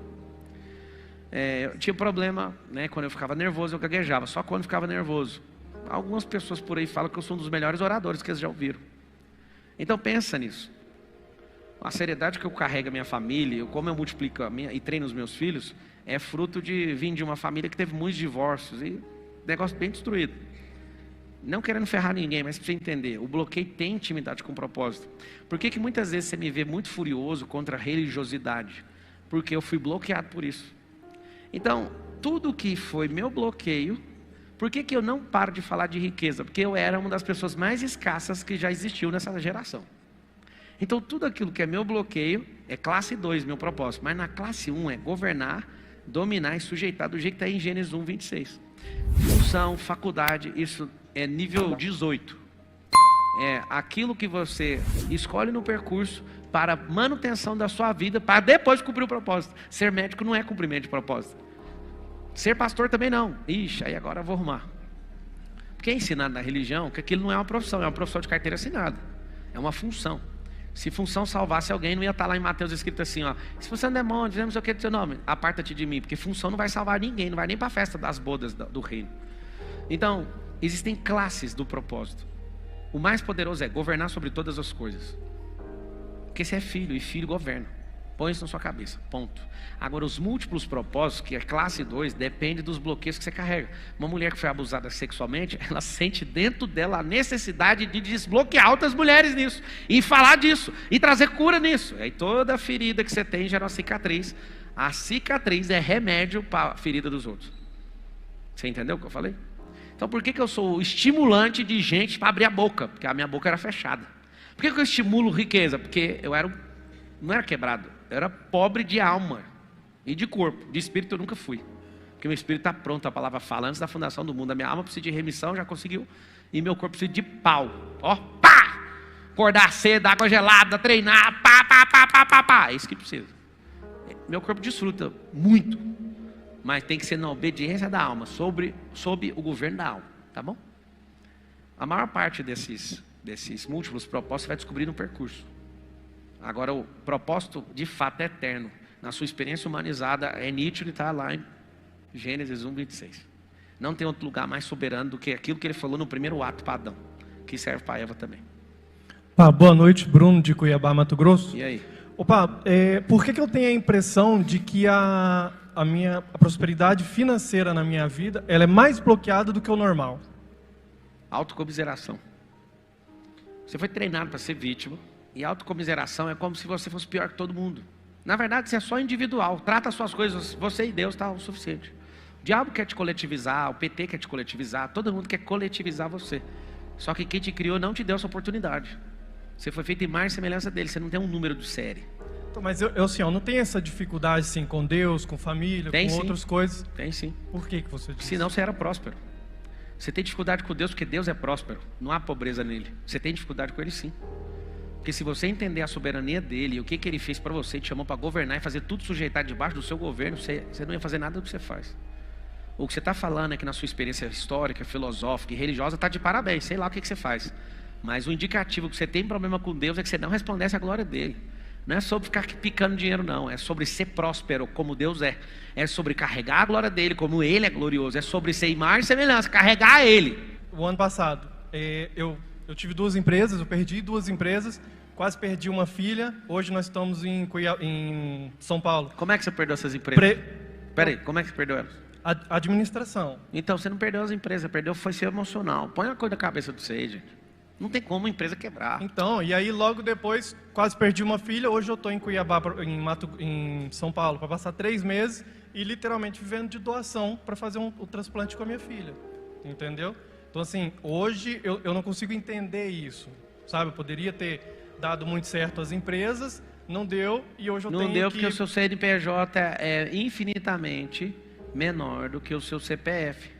Eu tinha problema, né, quando eu ficava nervoso, eu gaguejava. Só quando eu ficava nervoso. Algumas pessoas por aí falam que eu sou um dos melhores oradores que eles já ouviram. Então pensa nisso. A seriedade que eu carrego a minha família, como eu multiplico e treino os meus filhos, é fruto de vir de uma família que teve muitos divórcios e negócio bem destruído. Não querendo ferrar ninguém, mas para você entender, o bloqueio tem intimidade com o propósito. Por que muitas vezes você me vê muito furioso contra a religiosidade? Porque eu fui bloqueado por isso. Então, tudo que foi meu bloqueio, por que eu não paro de falar de riqueza? Porque eu era uma das pessoas mais escassas que já existiu nessa geração. Então, tudo aquilo que é meu bloqueio é classe 2, meu propósito. Mas na classe 1 é governar, dominar e sujeitar, do jeito que está em Gênesis 1, 26. Função, faculdade, isso é nível 18. É aquilo que você escolhe no percurso para manutenção da sua vida, para depois cumprir o propósito. Ser médico não é cumprimento de propósito. Ser pastor também não. Ixi, aí agora eu vou arrumar. Porque é ensinado na religião que aquilo não é uma profissão, é uma profissão de carteira assinada. É uma função. Se função salvasse alguém, não ia estar lá em Mateus escrito assim, ó: se você é um demônio, não sei o que do seu nome, aparta-te de mim. Porque função não vai salvar ninguém, não vai nem para a festa das bodas do reino. Então, existem classes do propósito. O mais poderoso é governar sobre todas as coisas. Porque você é filho, e filho governa. Põe isso na sua cabeça, ponto. Agora, os múltiplos propósitos, que é classe 2, depende dos bloqueios que você carrega. Uma mulher que foi abusada sexualmente, ela sente dentro dela a necessidade de desbloquear outras mulheres nisso, e falar disso, e trazer cura nisso. E aí toda ferida que você tem gera uma cicatriz. A cicatriz é remédio para a ferida dos outros. Você entendeu o que eu falei? Então por que eu sou o estimulante de gente para abrir a boca? Porque a minha boca era fechada. Por que eu estimulo riqueza? Porque eu não era quebrado, eu era pobre de alma e de corpo. De espírito eu nunca fui, porque meu espírito está pronto, a palavra fala antes da fundação do mundo. A minha alma precisa de remissão, já conseguiu, e meu corpo precisa de pau. Ó, pá! Acordar cedo, água gelada, treinar, pá, pá, pá, pá, pá, pá. É isso que precisa. Meu corpo desfruta muito, mas tem que ser na obediência da alma, sob o governo da alma, tá bom? A maior parte desses múltiplos propósitos você vai descobrir no percurso. Agora, o propósito de fato é eterno. Na sua experiência humanizada, é nítido e está lá em Gênesis 1:26. Não tem outro lugar mais soberano do que aquilo que ele falou no primeiro ato para Adão, que serve para Eva também. Boa noite, Bruno de Cuiabá, Mato Grosso. E aí? Por que eu tenho a impressão de que a prosperidade financeira na minha vida, ela é mais bloqueada do que o normal? Autocomiseração. Você foi treinado para ser vítima, e autocomiseração é como se você fosse pior que todo mundo. Na verdade, você é só individual. Trata as suas coisas, você e Deus está o suficiente. O diabo quer te coletivizar, o PT quer te coletivizar, todo mundo quer coletivizar você. Só que quem te criou não te deu essa oportunidade. Você foi feito em imagem e semelhança dele, você não tem um número de série. Então, mas eu não tenho essa dificuldade assim, com Deus, com família, tem, com sim. Outras coisas? Tem sim. Por que você disse? Senão você era próspero. Você tem dificuldade com Deus porque Deus é próspero, não há pobreza nele. Você tem dificuldade com ele sim. Porque se você entender a soberania dele, o que ele fez para você, te chamou para governar e fazer tudo sujeitar debaixo do seu governo, você não ia fazer nada do que você faz. O que você está falando é que na sua experiência histórica, filosófica e religiosa, está de parabéns, sei lá o que você faz. Mas o indicativo que você tem problema com Deus é que você não resplandece a glória dele. Não é sobre ficar picando dinheiro não, é sobre ser próspero como Deus é. É sobre carregar a glória dele como ele é glorioso. É sobre ser imagem e semelhança, carregar ele. O ano passado, eu tive 2 empresas, eu perdi 2 empresas, quase perdi uma filha. Hoje nós estamos em São Paulo. Como é que você perdeu essas empresas? Peraí, como é que você perdeu elas? Administração. Então você não perdeu as empresas, perdeu foi seu emocional. Põe uma coisa na cabeça de você, gente. Não tem como a empresa quebrar. Então, e aí logo depois, quase perdi uma filha. Hoje eu estou em Cuiabá, em São Paulo, para passar 3 meses e literalmente vivendo de doação para fazer o transplante com a minha filha. Entendeu? Então assim, hoje eu não consigo entender isso, sabe? Eu poderia ter dado muito certo às empresas, não deu, e hoje eu tenho que... Não deu porque o seu CNPJ é infinitamente menor do que o seu CPF.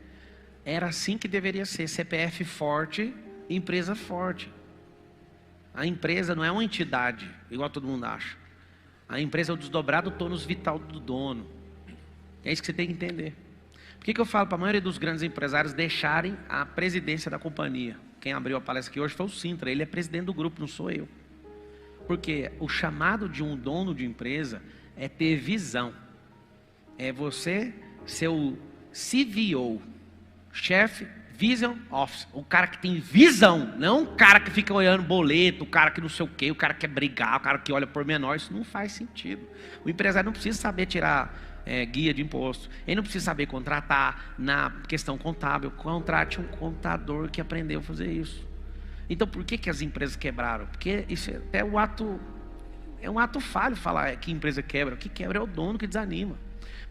Era assim que deveria ser, CPF forte, empresa forte. A empresa não é uma entidade, igual todo mundo acha. A empresa é o desdobrado tônus vital do dono. É isso que você tem que entender. Por que eu falo para a maioria dos grandes empresários deixarem a presidência da companhia? Quem abriu a palestra aqui hoje foi o Sintra, ele é presidente do grupo, não sou eu. Porque o chamado de um dono de empresa é ter visão. É você ser o CVO, Chief Vision Officer, o cara que tem visão, não o cara que fica olhando boleto, o cara que não sei o que, o cara que quer brigar, o cara que olha por menor. Isso não faz sentido. O empresário não precisa saber tirar guia de imposto, ele não precisa saber contratar na questão contábil. Contrate um contador que aprendeu a fazer isso. Então por que as empresas quebraram? Porque isso é um ato falho falar que empresa quebra. O que quebra é o dono que desanima.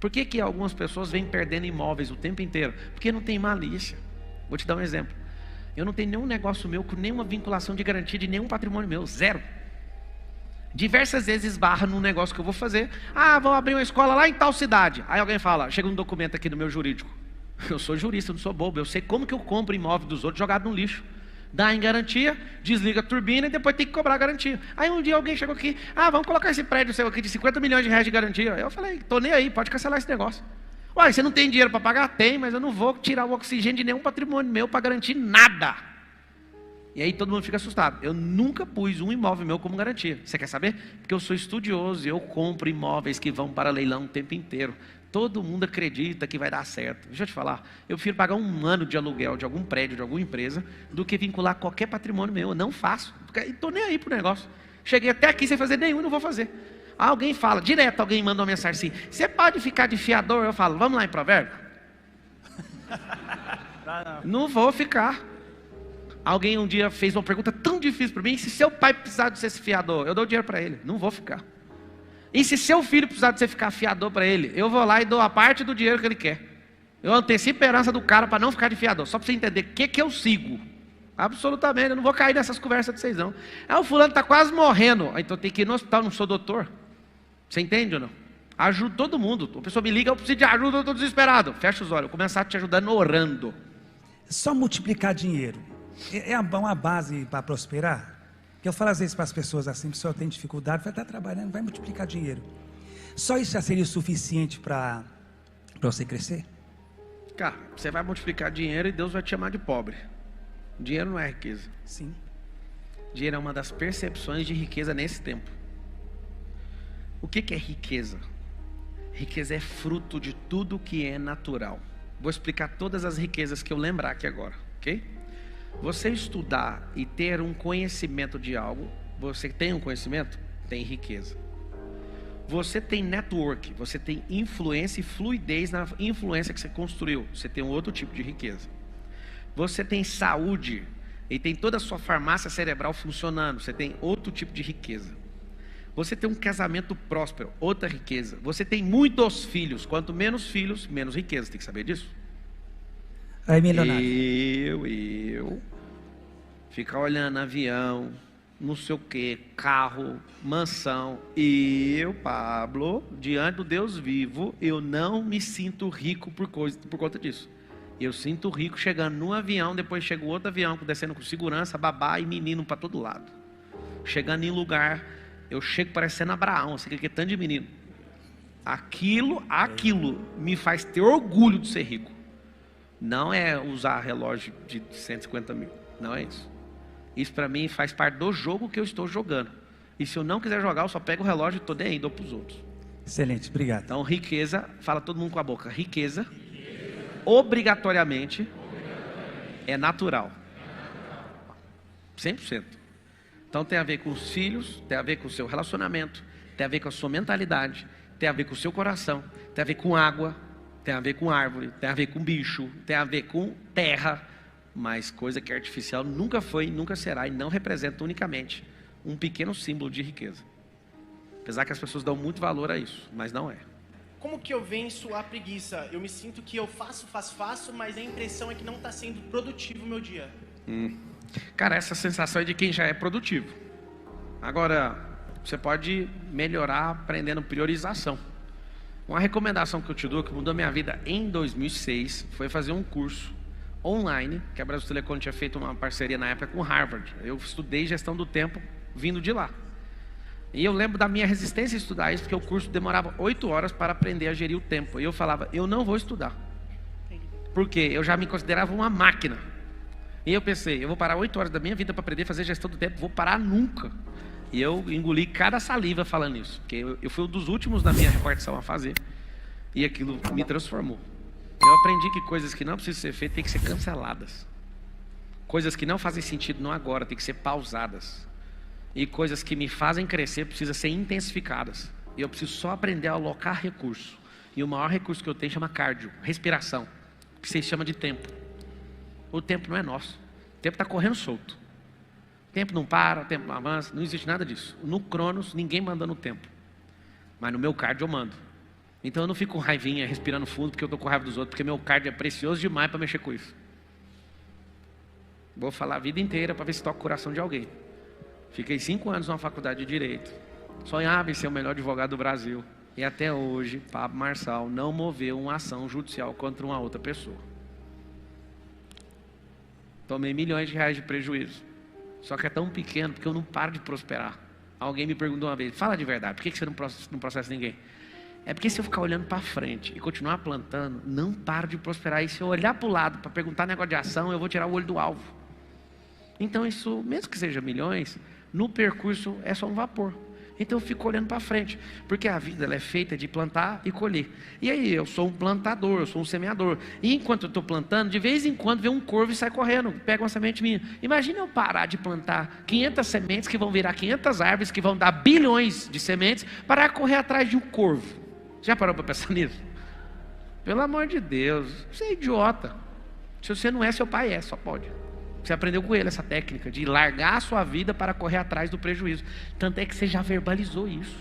Por que algumas pessoas vêm perdendo imóveis o tempo inteiro? Porque não tem malícia. Vou te dar um exemplo. Eu não tenho nenhum negócio meu com nenhuma vinculação de garantia de nenhum patrimônio meu, zero. Diversas vezes esbarra num negócio que eu vou fazer. Vou abrir uma escola lá em tal cidade. Aí alguém fala, chega um documento aqui no meu jurídico. Eu sou jurista, não sou bobo. Eu sei como que eu compro imóvel dos outros jogado no lixo. Dá em garantia, desliga a turbina e depois tem que cobrar a garantia. Aí um dia alguém chegou aqui, vamos colocar esse prédio seu aqui de 50 milhões de reais de garantia. Eu falei, tô nem aí, pode cancelar esse negócio. Uai, você não tem dinheiro para pagar? Tem, mas eu não vou tirar o oxigênio de nenhum patrimônio meu para garantir nada. E aí todo mundo fica assustado. Eu nunca pus um imóvel meu como garantia. Você quer saber? Porque eu sou estudioso e eu compro imóveis que vão para leilão o tempo inteiro. Todo mundo acredita que vai dar certo. Deixa eu te falar, eu prefiro pagar um ano de aluguel de algum prédio, de alguma empresa, do que vincular qualquer patrimônio meu. Eu não faço, estou nem aí pro negócio. Cheguei até aqui sem fazer nenhum, não vou fazer. Alguém fala, direto alguém manda uma mensagem assim, você pode ficar de fiador? Eu falo, vamos lá em Provérbio? Não vou ficar. Alguém um dia fez uma pergunta tão difícil para mim, se seu pai precisar de ser fiador, eu dou dinheiro para ele, não vou ficar. E se seu filho precisar de você ficar fiador para ele, eu vou lá e dou a parte do dinheiro que ele quer. Eu antecipo a herança do cara para não ficar de fiador, só para você entender o que eu sigo. Absolutamente, eu não vou cair nessas conversas de vocês não. O fulano está quase morrendo, então tem que ir no hospital, não sou doutor. Você entende ou não? Ajudo todo mundo. A pessoa me liga, eu preciso de ajuda, eu estou desesperado. Fecha os olhos, eu vou começar te ajudando orando. Só multiplicar dinheiro é uma base para prosperar? Que eu falo às vezes para as pessoas assim, se eu tenho dificuldade, vai estar trabalhando, vai multiplicar dinheiro. Só isso já seria o suficiente para você crescer? Cara, você vai multiplicar dinheiro e Deus vai te chamar de pobre. Dinheiro não é riqueza. Sim. Dinheiro é uma das percepções de riqueza nesse tempo. O que é riqueza? Riqueza é fruto de tudo que é natural. Vou explicar todas as riquezas que eu lembrar aqui agora, ok? Você estudar e ter um conhecimento de algo, você tem um conhecimento? Tem riqueza. Você tem network, você tem influência e fluidez na influência que você construiu, você tem um outro tipo de riqueza. Você tem saúde e tem toda a sua farmácia cerebral funcionando, você tem outro tipo de riqueza. Você tem um casamento próspero, outra riqueza. Você tem muitos filhos, quanto menos filhos, menos riqueza, tem que saber disso. Aí, milionário. Eu ficar olhando avião, não sei o que, carro, mansão. Pablo, diante do Deus vivo, eu não me sinto rico por conta disso. Eu sinto rico chegando num avião, depois chega outro avião, descendo com segurança, babá e menino para todo lado. Chegando em lugar, eu chego parecendo Abraão, assim, que tanto de menino. Aquilo me faz ter orgulho de ser rico. Não é usar relógio de 150 mil, não é isso. Isso para mim faz parte do jogo que eu estou jogando. E se eu não quiser jogar, eu só pego o relógio e estou nem aí, dou para os outros. Excelente, obrigado. Então riqueza, fala todo mundo com a boca, riqueza, obrigatoriamente é natural. 100%. Então tem a ver com os filhos, tem a ver com o seu relacionamento, tem a ver com a sua mentalidade, tem a ver com o seu coração, tem a ver com água, tem a ver com árvore, tem a ver com bicho, tem a ver com terra, mas coisa que é artificial nunca foi, nunca será e não representa unicamente um pequeno símbolo de riqueza. Apesar que as pessoas dão muito valor a isso, mas não é. Como que eu venço a preguiça? Eu me sinto que eu faço, mas a impressão é que não está sendo produtivo o meu dia. Cara, essa sensação é de quem já é produtivo. Agora, você pode melhorar aprendendo priorização. Uma recomendação que eu te dou, que mudou minha vida em 2006, foi fazer um curso online, que a Brasil Telecom tinha feito uma parceria na época com Harvard. Eu estudei gestão do tempo vindo de lá. E eu lembro da minha resistência a estudar isso, porque o curso demorava 8 horas para aprender a gerir o tempo. E eu falava, eu não vou estudar. Porque eu já me considerava uma máquina. E eu pensei, eu vou parar 8 horas da minha vida para aprender a fazer gestão do tempo, vou parar nunca. E eu engoli cada saliva falando isso, porque eu fui um dos últimos da minha repartição a fazer, e aquilo me transformou. Eu aprendi que coisas que não precisam ser feitas têm que ser canceladas. Coisas que não fazem sentido no agora têm que ser pausadas. E coisas que me fazem crescer precisam ser intensificadas. E eu preciso só aprender a alocar recurso. E o maior recurso que eu tenho chama cardio, respiração, que se chama de tempo. O tempo não é nosso, o tempo está correndo solto. O tempo não para, o tempo não avança, não existe nada disso. No Cronos, ninguém manda no tempo. Mas no meu cardio eu mando. Então eu não fico com raivinha, respirando fundo, porque eu estou com raiva dos outros, porque meu cardio é precioso demais para mexer com isso. Vou falar a vida inteira para ver se toca o coração de alguém. Fiquei 5 anos na faculdade de Direito. Sonhava em ser o melhor advogado do Brasil. E até hoje, Pablo Marçal não moveu uma ação judicial contra uma outra pessoa. Tomei milhões de reais de prejuízo. Só que é tão pequeno porque eu não paro de prosperar. Alguém me perguntou uma vez, fala de verdade, por que você não processa ninguém? É porque se eu ficar olhando para frente e continuar plantando, não paro de prosperar. E se eu olhar para o lado para perguntar negócio de ação, eu vou tirar o olho do alvo. Então isso, mesmo que seja milhões, no percurso é só um vapor. Então eu fico olhando para frente, porque a vida ela é feita de plantar e colher. E aí eu sou um plantador, eu sou um semeador. E enquanto eu estou plantando, de vez em quando vem um corvo e sai correndo, pega uma semente minha. Imagina eu parar de plantar 500 sementes que vão virar 500 árvores, que vão dar bilhões de sementes, para correr atrás de um corvo. Já parou para pensar nisso? Pelo amor de Deus, você é idiota. Se você não é, seu pai é, só pode. Você aprendeu com ele essa técnica de largar a sua vida para correr atrás do prejuízo. Tanto é que você já verbalizou isso.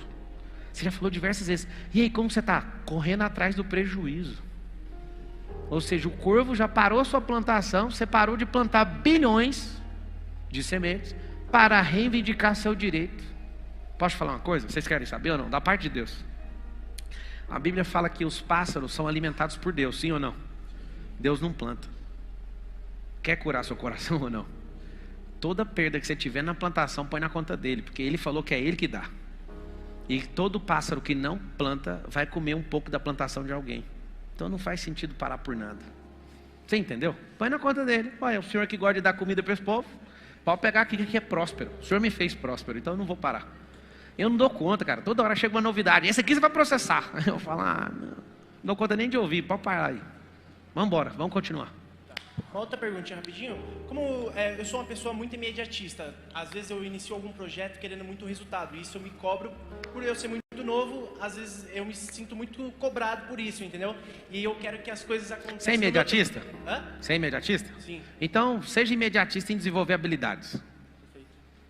Você já falou diversas vezes. E aí, como você está? Correndo atrás do prejuízo. Ou seja, o corvo já parou sua plantação, você parou de plantar bilhões de sementes para reivindicar seu direito. Posso falar uma coisa? Vocês querem saber ou não? Da parte de Deus. A Bíblia fala que os pássaros são alimentados por Deus, sim ou não? Deus não planta. Quer curar seu coração ou não? Toda perda que você tiver na plantação, põe na conta dele, porque ele falou que é ele que dá. E todo pássaro que não planta vai comer um pouco da plantação de alguém. Então não faz sentido parar por nada. Você entendeu? Põe na conta dele. Olha, o senhor que gosta de dar comida para esse povo, pode pegar aqui que é próspero. O senhor me fez próspero, então eu não vou parar. Eu não dou conta, cara. Toda hora chega uma novidade. Esse aqui você vai processar. Eu falo, não dou conta nem de ouvir. Pode parar aí. Vamos embora, vamos continuar. Uma outra perguntinha rapidinho. Como eu sou uma pessoa muito imediatista, às vezes eu inicio algum projeto querendo muito resultado. E isso eu me cobro por eu ser muito novo. Às vezes eu me sinto muito cobrado por isso, entendeu? E eu quero que as coisas aconteçam. Você é imediatista? Hã? Você é imediatista? Sim. Então, seja imediatista em desenvolver habilidades.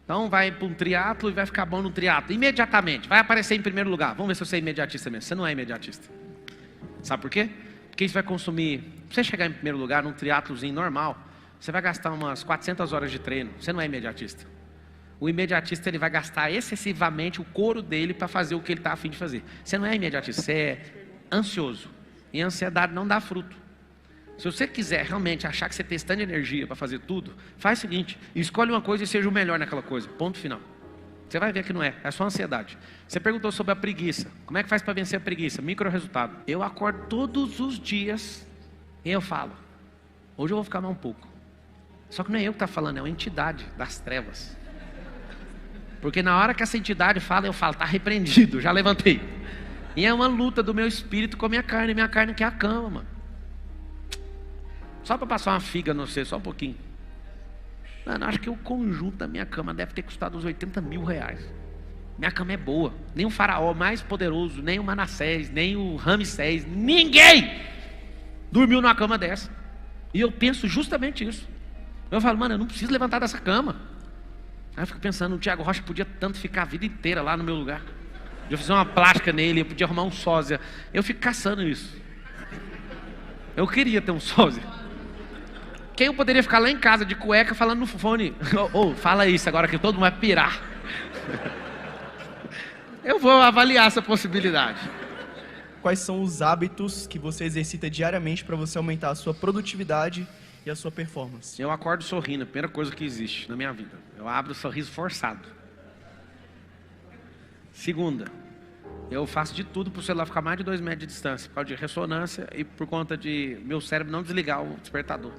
Então, vai para um triatlo e vai ficar bom no triatlo. Imediatamente. Vai aparecer em primeiro lugar. Vamos ver se você é imediatista mesmo. Você não é imediatista. Sabe por quê? Porque isso vai consumir... Pra você chegar em primeiro lugar num triatlozinho normal, você vai gastar umas 400 horas de treino. Você não é imediatista. O imediatista ele vai gastar excessivamente o couro dele para fazer o que ele está a fim de fazer. Você não é imediatista, você é ansioso. E a ansiedade não dá fruto. Se você quiser realmente achar que você tem tanta energia para fazer tudo, faz o seguinte, escolhe uma coisa e seja o melhor naquela coisa. Ponto final. Você vai ver que não é, é só ansiedade. Você perguntou sobre a preguiça. Como é que faz para vencer a preguiça? Micro resultado. Eu acordo todos os dias e eu falo, hoje eu vou ficar mais um pouco. Só que não é eu que estou falando, é uma entidade das trevas. Porque na hora que essa entidade fala, eu falo, está repreendido, já levantei. E é uma luta do meu espírito com a minha carne que é a cama, mano. Só para passar uma figa no você, só um pouquinho. Mano, acho que o conjunto da minha cama deve ter custado uns 80 mil reais. Minha cama é boa. Nem o faraó mais poderoso, nem o Manassés, nem o Ramsés, ninguém dormiu numa cama dessa. E eu penso justamente isso. Eu falo, mano, eu não preciso levantar dessa cama. Aí eu fico pensando, o Thiago Rocha podia tanto ficar a vida inteira lá no meu lugar. Eu fiz uma plástica nele, eu podia arrumar um sósia. Eu fico caçando isso. Eu queria ter um sósia. Quem eu poderia ficar lá em casa de cueca falando no fone, fala isso agora que todo mundo vai pirar. Eu vou avaliar essa possibilidade. Quais são os hábitos que você exercita diariamente para você aumentar a sua produtividade e a sua performance? Eu acordo sorrindo, a primeira coisa que existe na minha vida. Eu abro o sorriso forçado. Segunda, eu faço de tudo para o celular ficar mais de 2 metros de distância, por causa de ressonância e por conta de meu cérebro não desligar o despertador.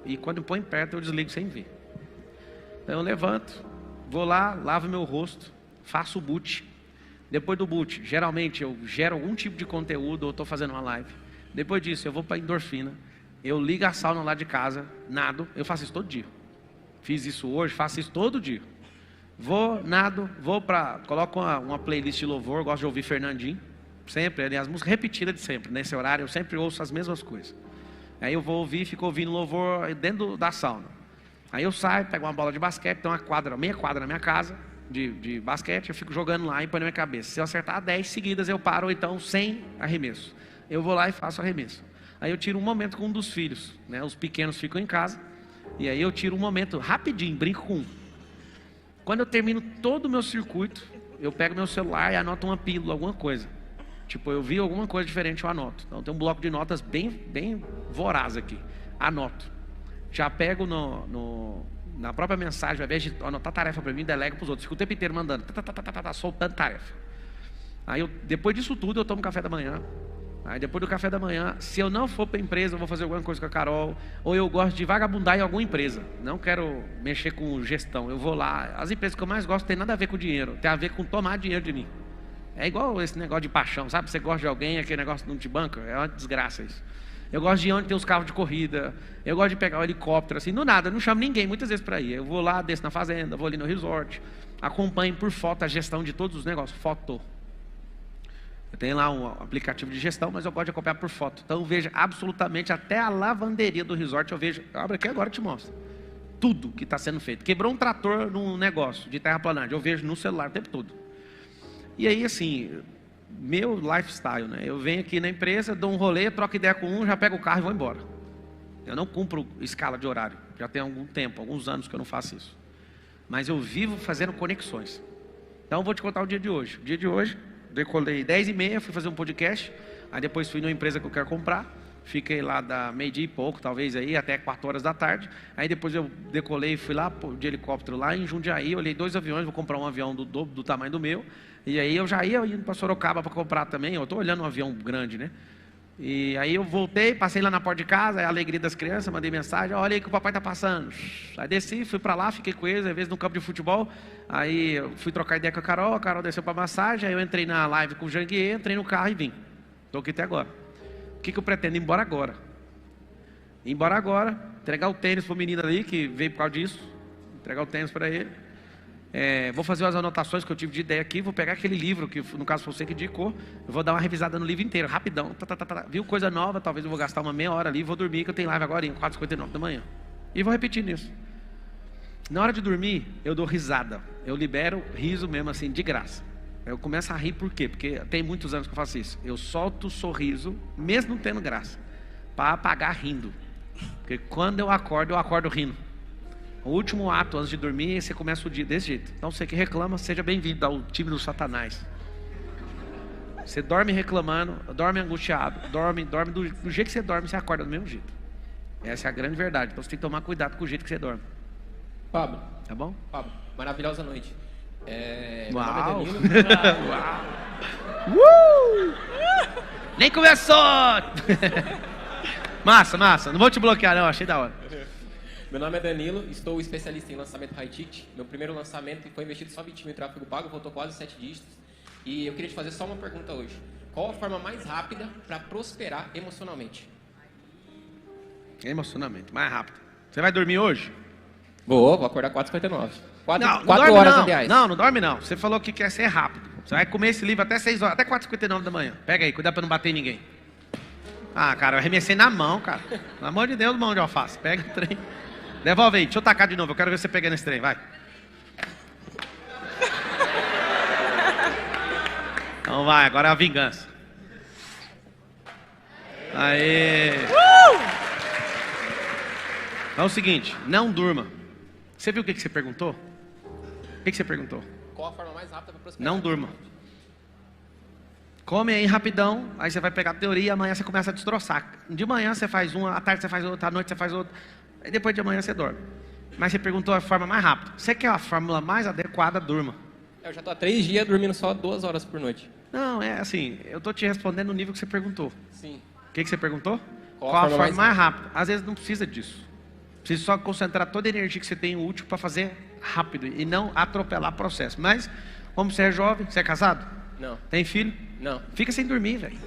E quando eu põe perto, eu desligo sem ver. Então eu levanto, vou lá, lavo meu rosto, faço o boot. Depois do boot, geralmente eu gero algum tipo de conteúdo ou estou fazendo uma live. Depois disso, eu vou para a endorfina. Eu ligo a sauna lá de casa, nado. Eu faço isso todo dia. Fiz isso hoje, faço isso todo dia. Vou, nado, coloco uma playlist de louvor, gosto de ouvir Fernandinho. Sempre, aliás, música repetida de sempre. Nesse horário eu sempre ouço as mesmas coisas. Aí eu vou ouvir, fico ouvindo louvor dentro da sauna. Aí eu saio, pego uma bola de basquete, tem uma quadra, meia quadra na minha casa, de basquete, eu fico jogando lá e põe na minha cabeça. Se eu acertar 10 seguidas, eu paro, ou então sem arremesso. Eu vou lá e faço arremesso. Aí eu tiro um momento com um dos filhos, né? Os pequenos ficam em casa, e aí eu tiro um momento rapidinho, brinco com um. Quando eu termino todo o meu circuito, eu pego meu celular e anoto uma pílula, alguma coisa. Tipo, eu vi alguma coisa diferente, eu anoto. Então tem um bloco de notas bem voraz aqui. Anoto. Já pego na própria mensagem, ao invés de anotar tarefa para mim, delego para os outros. Fico o tempo inteiro mandando, soltando tarefa. Aí depois disso tudo, eu tomo café da manhã. Aí depois do café da manhã, se eu não for para a empresa, eu vou fazer alguma coisa com a Carol, ou eu gosto de vagabundar em alguma empresa. Não quero mexer com gestão. Eu vou lá. As empresas que eu mais gosto tem nada a ver com dinheiro, tem a ver com tomar dinheiro de mim. É igual esse negócio de paixão, sabe? Você gosta de alguém, aquele negócio não te banca, é uma desgraça isso. Eu gosto de ir onde tem os carros de corrida, eu gosto de pegar o helicóptero, assim, do nada, eu não chamo ninguém muitas vezes para ir. Eu vou lá, desço na fazenda, vou ali no resort, acompanho por foto a gestão de todos os negócios, foto. Eu tenho lá um aplicativo de gestão, mas eu gosto de acompanhar por foto. Então eu vejo absolutamente, até a lavanderia do resort, eu vejo, abre aqui agora eu te mostro. Tudo que está sendo feito. Quebrou um trator num negócio de terraplanagem, eu vejo no celular o tempo todo. E aí, assim, meu lifestyle, né? Eu venho aqui na empresa, dou um rolê, troco ideia com um, já pego o carro e vou embora. Eu não cumpro escala de horário. Já tem algum tempo, alguns anos que eu não faço isso. Mas eu vivo fazendo conexões. Então, eu vou te contar o dia de hoje. O dia de hoje, decolei 10h30, fui fazer um podcast. Aí depois fui numa empresa que eu quero comprar. Fiquei lá da meio-dia e pouco, talvez aí, até 4 horas da tarde. Aí depois eu decolei, fui lá de helicóptero lá em Jundiaí. Olhei 2 aviões, vou comprar um avião do tamanho do meu. E aí eu já ia indo para Sorocaba para comprar também. Eu estou olhando um avião grande, né? E aí eu voltei, passei lá na porta de casa, a alegria das crianças, mandei mensagem, olha aí que o papai está passando. Aí desci, fui para lá, fiquei com eles, às vezes no campo de futebol. Aí eu fui trocar ideia com a Carol desceu para massagem, aí eu entrei na live com o Janguier, entrei no carro e vim. Estou aqui até agora. O que eu pretendo? Ir embora agora. Ir embora agora, entregar o tênis para o menino ali, que veio por causa disso. Entregar o tênis para ele. Vou fazer as anotações que eu tive de ideia aqui. Vou pegar aquele livro, que no caso foi você que indicou. Eu vou dar uma revisada no livro inteiro, rapidão. Viu coisa nova, talvez eu vou gastar uma meia hora ali. Vou dormir, que eu tenho live agora em 4h59 da manhã. E vou repetir nisso. Na hora de dormir, eu dou risada. Eu libero riso mesmo assim, de graça. Eu começo a rir por quê? Porque tem muitos anos que eu faço isso. Eu solto o sorriso, mesmo não tendo graça, para apagar rindo. Porque quando eu acordo rindo. O último ato antes de dormir, você começa o dia desse jeito. Então você que reclama, seja bem-vindo ao time do Satanás. Você dorme reclamando, dorme angustiado, dorme do jeito que você dorme, você acorda do mesmo jeito. Essa é a grande verdade. Então você tem que tomar cuidado com o jeito que você dorme. Pablo. Tá bom? Pablo, maravilhosa noite. Uau! Meu nome é Danilo. Uau! Nem começou! Massa. Não vou te bloquear não, achei da hora. Meu nome é Danilo, estou especialista em lançamento high ticket. Meu primeiro lançamento foi investido só 20 mil em tráfego pago, voltou quase 7 dígitos. E eu queria te fazer só uma pergunta hoje. Qual a forma mais rápida para prosperar emocionalmente? Emocionalmente, mais rápido. Você vai dormir hoje? Vou acordar 4h59. Não 4 dorme horas, não. aliás. Não dorme não. Você falou que quer ser rápido. Você vai comer esse livro até 6 horas, até 4h59 da manhã. Pega aí, cuidado pra não bater em ninguém. Ah, cara, eu arremessei na mão, cara. Pelo amor de Deus, mão de alface. Pega o trem. Devolve aí, deixa eu tacar de novo. Eu quero ver você pegando esse trem, vai. Então vai, agora é a vingança. Aê! Então é o seguinte, não durma. Você viu o que você perguntou? O que você perguntou? Qual a forma mais rápida para prosperar? Não durma. Come aí rapidão, aí você vai pegar a teoria e amanhã você começa a destroçar. De manhã você faz uma, à tarde você faz outra, à noite você faz outra. Aí depois de amanhã você dorme. Mas você perguntou a forma mais rápida. Você quer a fórmula mais adequada, durma. Eu já estou há 3 dias dormindo só 2 horas por noite. Não, é assim, eu estou te respondendo no nível que você perguntou. Sim. O que você perguntou? Qual a forma mais rápida? Às vezes não precisa disso. Precisa só concentrar toda a energia que você tem útil para fazer rápido e não atropelar o processo. Mas, como você é jovem, você é casado? Não. Tem filho? Não. Fica sem dormir, velho.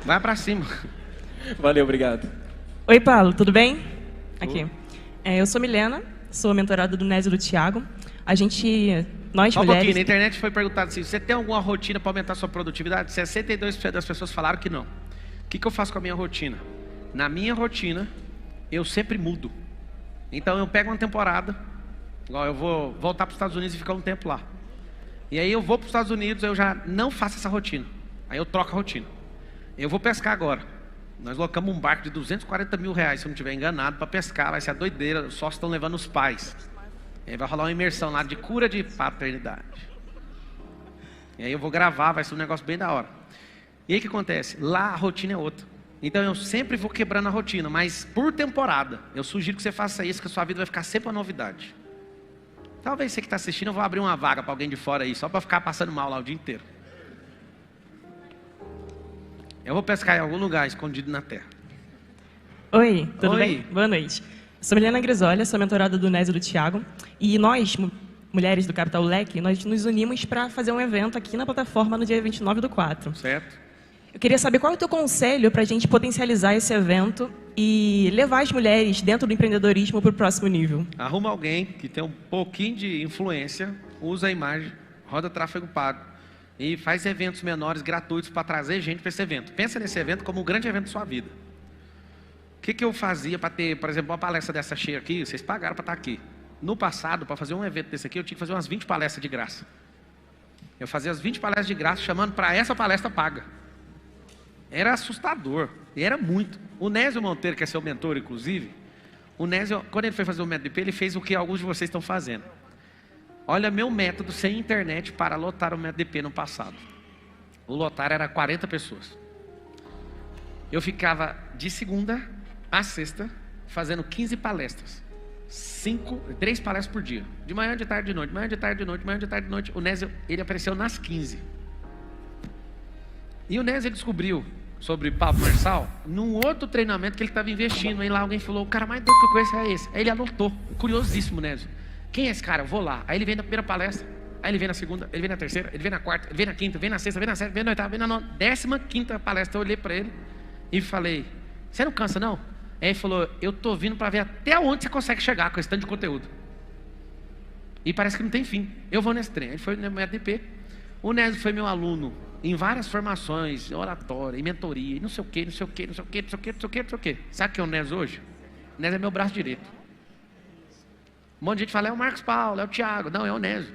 Vai para cima. Valeu, obrigado. Oi, Paulo, tudo bem? Aqui. Eu sou Milena, sou mentorada do Nésio do Thiago. Nós Só um mulheres... pouquinho, na internet foi perguntado assim, você tem alguma rotina para aumentar a sua produtividade? 62% das pessoas falaram que não. O que eu faço com a minha rotina? Na minha rotina, eu sempre mudo. Então eu pego uma temporada, igual eu vou voltar para os Estados Unidos e ficar um tempo lá. E aí eu vou para os Estados Unidos, eu já não faço essa rotina. Aí eu troco a rotina. Eu vou pescar agora. Nós locamos um barco de 240 mil reais, se eu não estiver enganado, para pescar. Vai ser a doideira, os sócios estão levando os pais. E aí vai rolar uma imersão lá de cura de paternidade. E aí eu vou gravar, vai ser um negócio bem da hora. E aí o que acontece? Lá a rotina é outra. Então eu sempre vou quebrando a rotina, mas por temporada. Eu sugiro que você faça isso, que a sua vida vai ficar sempre uma novidade. Talvez você que está assistindo, eu vou abrir uma vaga para alguém de fora aí, só para ficar passando mal lá o dia inteiro. Eu vou pescar em algum lugar escondido na terra. Oi, tudo Oi. bem? Boa noite. Sou Milena Grisolha, sou mentorada do Nésio do Thiago. E nós, mulheres do Capital Leque, nós nos unimos para fazer um evento aqui na plataforma no dia 29/4. Certo? Eu queria saber qual é o teu conselho para a gente potencializar esse evento e levar as mulheres dentro do empreendedorismo para o próximo nível. Arruma alguém que tem um pouquinho de influência, usa a imagem, roda tráfego pago e faz eventos menores, gratuitos, para trazer gente para esse evento. Pensa nesse evento como um grande evento da sua vida. O que eu fazia para ter, por exemplo, uma palestra dessa cheia aqui? Vocês pagaram para estar aqui. No passado, para fazer um evento desse aqui, eu tinha que fazer umas 20 palestras de graça. Eu fazia as 20 palestras de graça, chamando para essa palestra paga. Era assustador, e era muito. O Nésio Monteiro, que é seu mentor, inclusive, o Nésio, quando ele foi fazer o método IP, ele fez o que alguns de vocês estão fazendo. Olha, meu método sem internet para lotar o método IP no passado. O lotar era 40 pessoas. Eu ficava de segunda a sexta, fazendo 15 palestras. 3 palestras por dia. De manhã, de tarde, de noite, de manhã, de tarde, de noite, de manhã, de tarde, de noite. O Nésio, ele apareceu nas 15. E o Nésio descobriu sobre papo marçal num outro treinamento que ele estava investindo. Aí lá alguém falou, o cara mais doido que eu conheço é esse. Aí ele anotou, curiosíssimo, Nésio. Quem é esse cara? Eu vou lá. Aí ele vem na primeira palestra, aí ele vem na segunda, ele vem na terceira, ele vem na quarta, ele vem na quinta, vem na sexta, vem na sétima, vem na oitava, vem na nona. 15ª palestra, eu olhei para ele e falei, você não cansa não? Aí ele falou, eu tô vindo para ver até onde você consegue chegar com esse tanto de conteúdo. E parece que não tem fim. Eu vou nesse trem. Ele foi no MDP. O Nésio foi meu aluno em várias formações, oratória, em mentoria, e não sei o que, não sei o que, não sei o que, não sei o que, não sei o que, não sei o que. Sabe quem é o Nésio hoje? O Nésio é meu braço direito. Um monte de gente fala, é o Marcos Paulo, é o Thiago. Não, é o Nésio.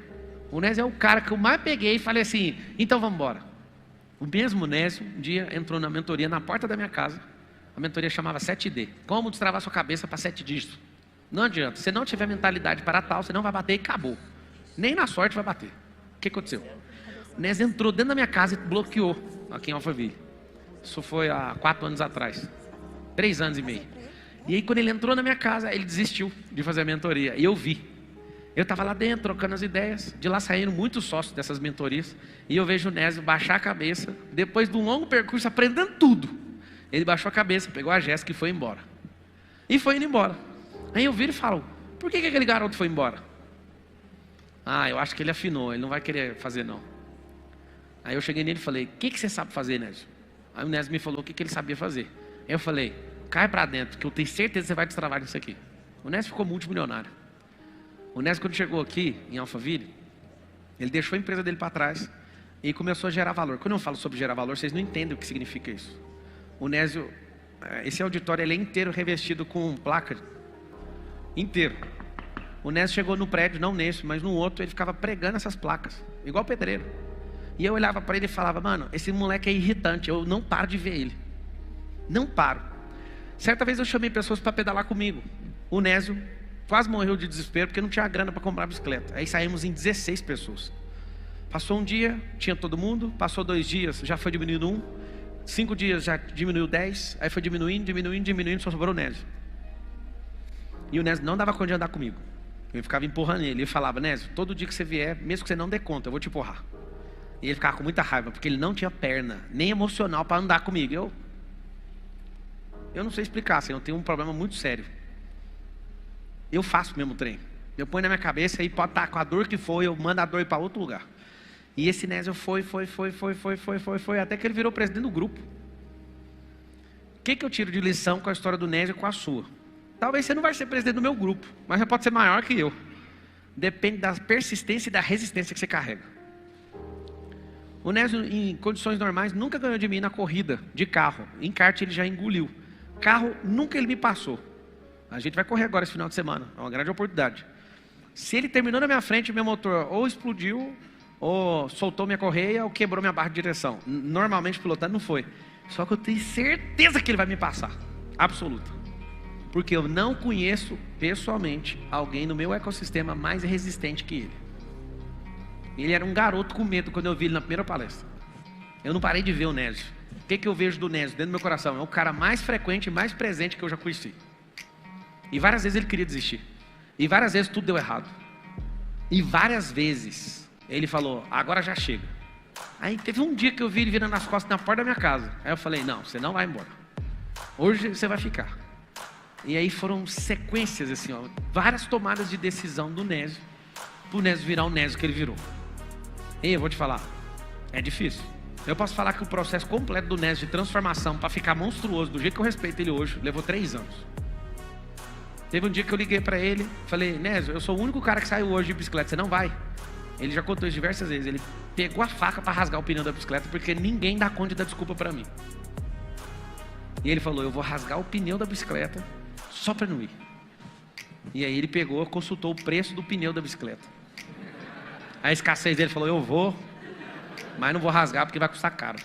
O Nésio é o cara que eu mais peguei e falei assim, então vamos embora. O mesmo Nésio, um dia, entrou na mentoria na porta da minha casa. A mentoria chamava 7D. Como destravar sua cabeça para 7 dígitos. Não adianta. Se não tiver mentalidade para tal, você não vai bater e acabou. Nem na sorte vai bater. O que aconteceu? O Nésio entrou dentro da minha casa e bloqueou aqui em Alphaville. Isso foi há 4 anos atrás. 3 anos e meio. E aí quando ele entrou na minha casa, ele desistiu de fazer a mentoria. E eu vi. Eu estava lá dentro, trocando as ideias. De lá saíram muitos sócios dessas mentorias. E eu vejo o Nésio baixar a cabeça. Depois de um longo percurso, aprendendo tudo. Ele baixou a cabeça, pegou a Jéssica e foi embora. E foi indo embora. Aí eu viro e falo, por que aquele garoto foi embora? Ah, eu acho que ele afinou, ele não vai querer fazer não. Aí eu cheguei nele e falei, o que você sabe fazer, Nésio? Aí o Nésio me falou o que ele sabia fazer. Aí eu falei, cai pra dentro, que eu tenho certeza que você vai destravar nisso aqui. O Nésio ficou multimilionário. O Nésio, quando chegou aqui, em Alphaville, ele deixou a empresa dele para trás e começou a gerar valor. Quando eu falo sobre gerar valor, vocês não entendem o que significa isso. O Nésio, esse auditório ele é inteiro revestido com placa, inteiro. O Nésio chegou no prédio, não nesse, mas no outro, ele ficava pregando essas placas, igual pedreiro. E eu olhava para ele e falava, mano, esse moleque é irritante, eu não paro de ver ele. Não paro. Certa vez eu chamei pessoas para pedalar comigo. O Nésio quase morreu de desespero, porque não tinha grana para comprar bicicleta. Aí saímos em 16 pessoas. Passou um dia, tinha todo mundo. Passou 2 dias, já foi diminuindo 1. 5 dias já diminuiu 10. Aí foi diminuindo, só sobrou o Nésio. E o Nésio não dava conta de andar comigo. Eu ficava empurrando ele. Ele falava, Nésio, todo dia que você vier, mesmo que você não dê conta, eu vou te empurrar. E ele ficava com muita raiva, porque ele não tinha perna, nem emocional para andar comigo. Eu não sei explicar, assim, eu tenho um problema muito sério. Eu faço o mesmo trem. Eu ponho na minha cabeça e pode estar com a dor que for, eu mando a dor para outro lugar. E esse Nésio foi, até que ele virou presidente do grupo. O que eu tiro de lição com a história do Nésio e com a sua? Talvez você não vai ser presidente do meu grupo, mas você pode ser maior que eu. Depende da persistência e da resistência que você carrega. O Nésio, em condições normais, nunca ganhou de mim na corrida de carro. Em kart ele já engoliu. Carro, nunca ele me passou. A gente vai correr agora esse final de semana. É uma grande oportunidade. Se ele terminou na minha frente, meu motor ou explodiu, ou soltou minha correia, ou quebrou minha barra de direção. Normalmente pilotando não foi. Só que eu tenho certeza que ele vai me passar. Absoluta. Porque eu não conheço pessoalmente alguém no meu ecossistema mais resistente que ele. Ele era um garoto com medo quando eu vi ele na primeira palestra. Eu não parei de ver o Nésio. O que eu vejo do Nésio dentro do meu coração? É o cara mais frequente e mais presente que eu já conheci. E várias vezes ele queria desistir. E várias vezes tudo deu errado. E várias vezes ele falou, agora já chega. Aí teve um dia que eu vi ele virando as costas na porta da minha casa. Aí eu falei, não, você não vai embora. Hoje você vai ficar. E aí foram sequências assim, ó, várias tomadas de decisão do Nésio, pro Nésio virar o Nésio que ele virou. E eu vou te falar, é difícil. Eu posso falar que o processo completo do Nésio de transformação para ficar monstruoso, do jeito que eu respeito ele hoje, levou 3 anos. Teve um dia que eu liguei para ele, falei, Nésio, eu sou o único cara que saiu hoje de bicicleta, você não vai? Ele já contou isso diversas vezes, ele pegou a faca para rasgar o pneu da bicicleta, porque ninguém dá conta de dar desculpa para mim. E ele falou, eu vou rasgar o pneu da bicicleta só para não ir. E aí ele pegou, consultou o preço do pneu da bicicleta. A escassez dele falou, eu vou, mas não vou rasgar porque vai custar caro.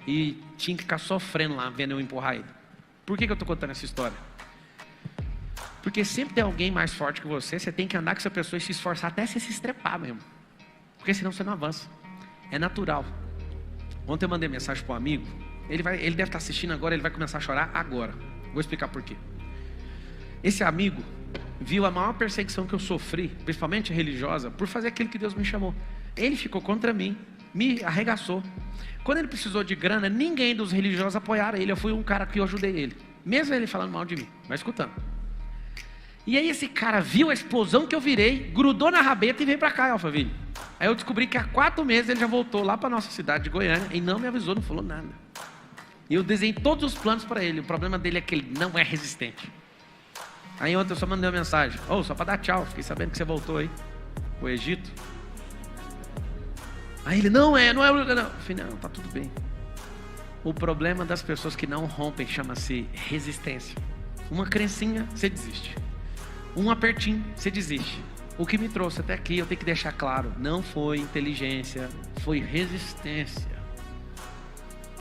E tinha que ficar sofrendo lá, vendo eu empurrar ele. Por que eu estou contando essa história? Porque sempre tem alguém mais forte que você tem que andar com essa pessoa e se esforçar até você se estrepar mesmo. Porque senão você não avança. É natural. Ontem eu mandei mensagem para um amigo, ele deve estar assistindo agora, ele vai começar a chorar agora. Vou explicar por quê. Esse amigo viu a maior perseguição que eu sofri, principalmente religiosa, por fazer aquilo que Deus me chamou. Ele ficou contra mim, me arregaçou. Quando ele precisou de grana, ninguém dos religiosos apoiaram ele. Eu fui um cara que eu ajudei ele, mesmo ele falando mal de mim, mas escutando. E aí esse cara viu a explosão que eu virei, grudou na rabeta e veio pra cá, em Alphaville. Aí eu descobri que há 4 meses ele já voltou lá pra nossa cidade de Goiânia e não me avisou, não falou nada. E eu desenhei todos os planos para ele. O problema dele é que ele não é resistente. Aí ontem eu só mandei uma mensagem, só para dar tchau, fiquei sabendo que você voltou aí, o Egito. Aí ele, não. Eu falei, não, tá tudo bem. O problema das pessoas que não rompem chama-se resistência. Uma crencinha, você desiste. Um apertinho, você desiste. O que me trouxe até aqui, eu tenho que deixar claro, não foi inteligência, foi resistência.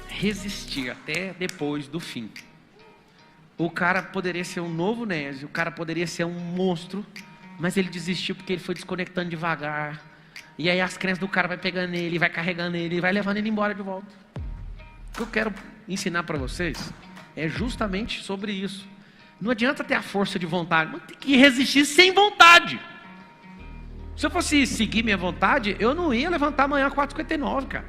Resistir até depois do fim. O cara poderia ser um novo Nésio, o cara poderia ser um monstro, mas ele desistiu porque ele foi desconectando devagar. E aí as crenças do cara vai pegando ele, vai carregando ele, vai levando ele embora de volta. O que eu quero ensinar para vocês é justamente sobre isso. Não adianta ter a força de vontade, mas tem que resistir sem vontade. Se eu fosse seguir minha vontade, eu não ia levantar amanhã às 4h59, cara.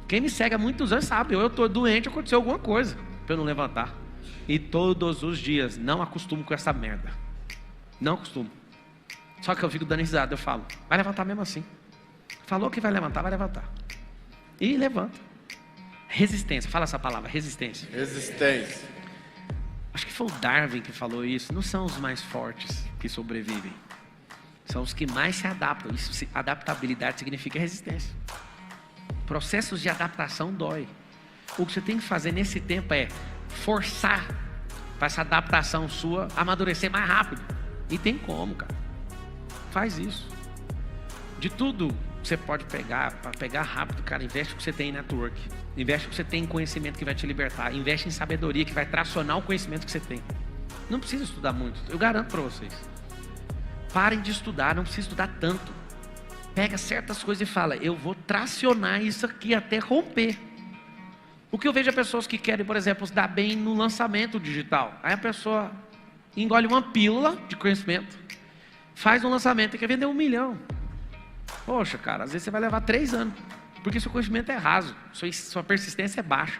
Quem me segue há muitos anos sabe, eu estou doente, aconteceu alguma coisa para eu não levantar. E todos os dias, não acostumo com essa merda. Não acostumo. Só que eu fico dando risada, eu falo, vai levantar mesmo assim. Falou que vai levantar, vai levantar. E levanta. Resistência, fala essa palavra, resistência. Resistência. Acho que foi o Darwin que falou isso. Não são os mais fortes que sobrevivem. São os que mais se adaptam. Isso, adaptabilidade significa resistência. Processos de adaptação dói. O que você tem que fazer nesse tempo é forçar para essa adaptação sua amadurecer mais rápido. E tem como, cara. Faz isso. De tudo que você pode pegar, para pegar rápido, cara, investe o que você tem em network. Investe o que você tem em conhecimento que vai te libertar. Investe em sabedoria que vai tracionar o conhecimento que você tem. Não precisa estudar muito, eu garanto para vocês. Parem de estudar, não precisa estudar tanto. Pega certas coisas e fala, eu vou tracionar isso aqui até romper. O que eu vejo é pessoas que querem, por exemplo, se dar bem no lançamento digital. Aí a pessoa engole uma pílula de conhecimento, faz um lançamento e quer vender 1 milhão. Poxa, cara, às vezes você vai levar 3 anos, porque seu conhecimento é raso, sua persistência é baixa,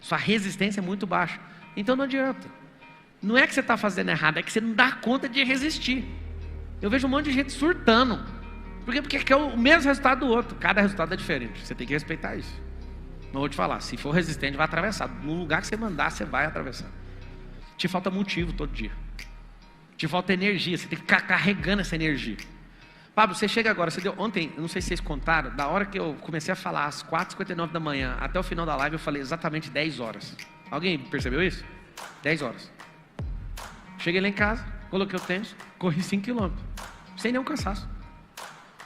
sua resistência é muito baixa. Então não adianta. Não é que você está fazendo errado, é que você não dá conta de resistir. Eu vejo um monte de gente surtando. Porque quer o mesmo resultado do outro. Cada resultado é diferente. Você tem que respeitar isso. Mas eu vou te falar, se for resistente, vai atravessar. No lugar que você mandar, você vai atravessar. Te falta motivo todo dia. Te falta energia, você tem que ficar carregando essa energia. Pablo, você chega agora, você deu ontem, eu não sei se vocês contaram, da hora que eu comecei a falar, às 4h59 da manhã, até o final da live, eu falei exatamente 10 horas. Alguém percebeu isso? 10 horas. Cheguei lá em casa, coloquei o tênis, corri 5 km, sem nenhum cansaço.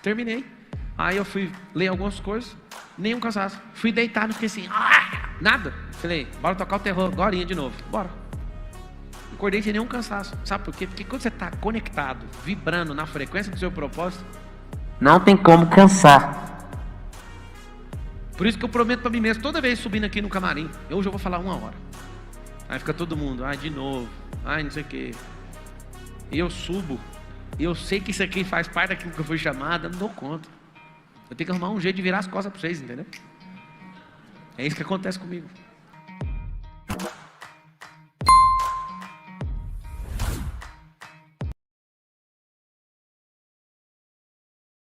Terminei. Aí eu fui ler algumas coisas, nenhum cansaço. Fui deitar, não fiquei assim, nada. Falei, bora tocar o terror, agorinha de novo. Bora. Acordei sem nenhum cansaço. Sabe por quê? Porque quando você está conectado, vibrando na frequência do seu propósito, não tem como cansar. Por isso que eu prometo para mim mesmo, toda vez subindo aqui no camarim, hoje eu vou falar 1 hora. Aí fica todo mundo, de novo, não sei o quê. E eu subo, e eu sei que isso aqui faz parte daquilo que eu fui chamado, eu não dou conta. Eu tenho que arrumar um jeito de virar as costas para vocês, entendeu? É isso que acontece comigo.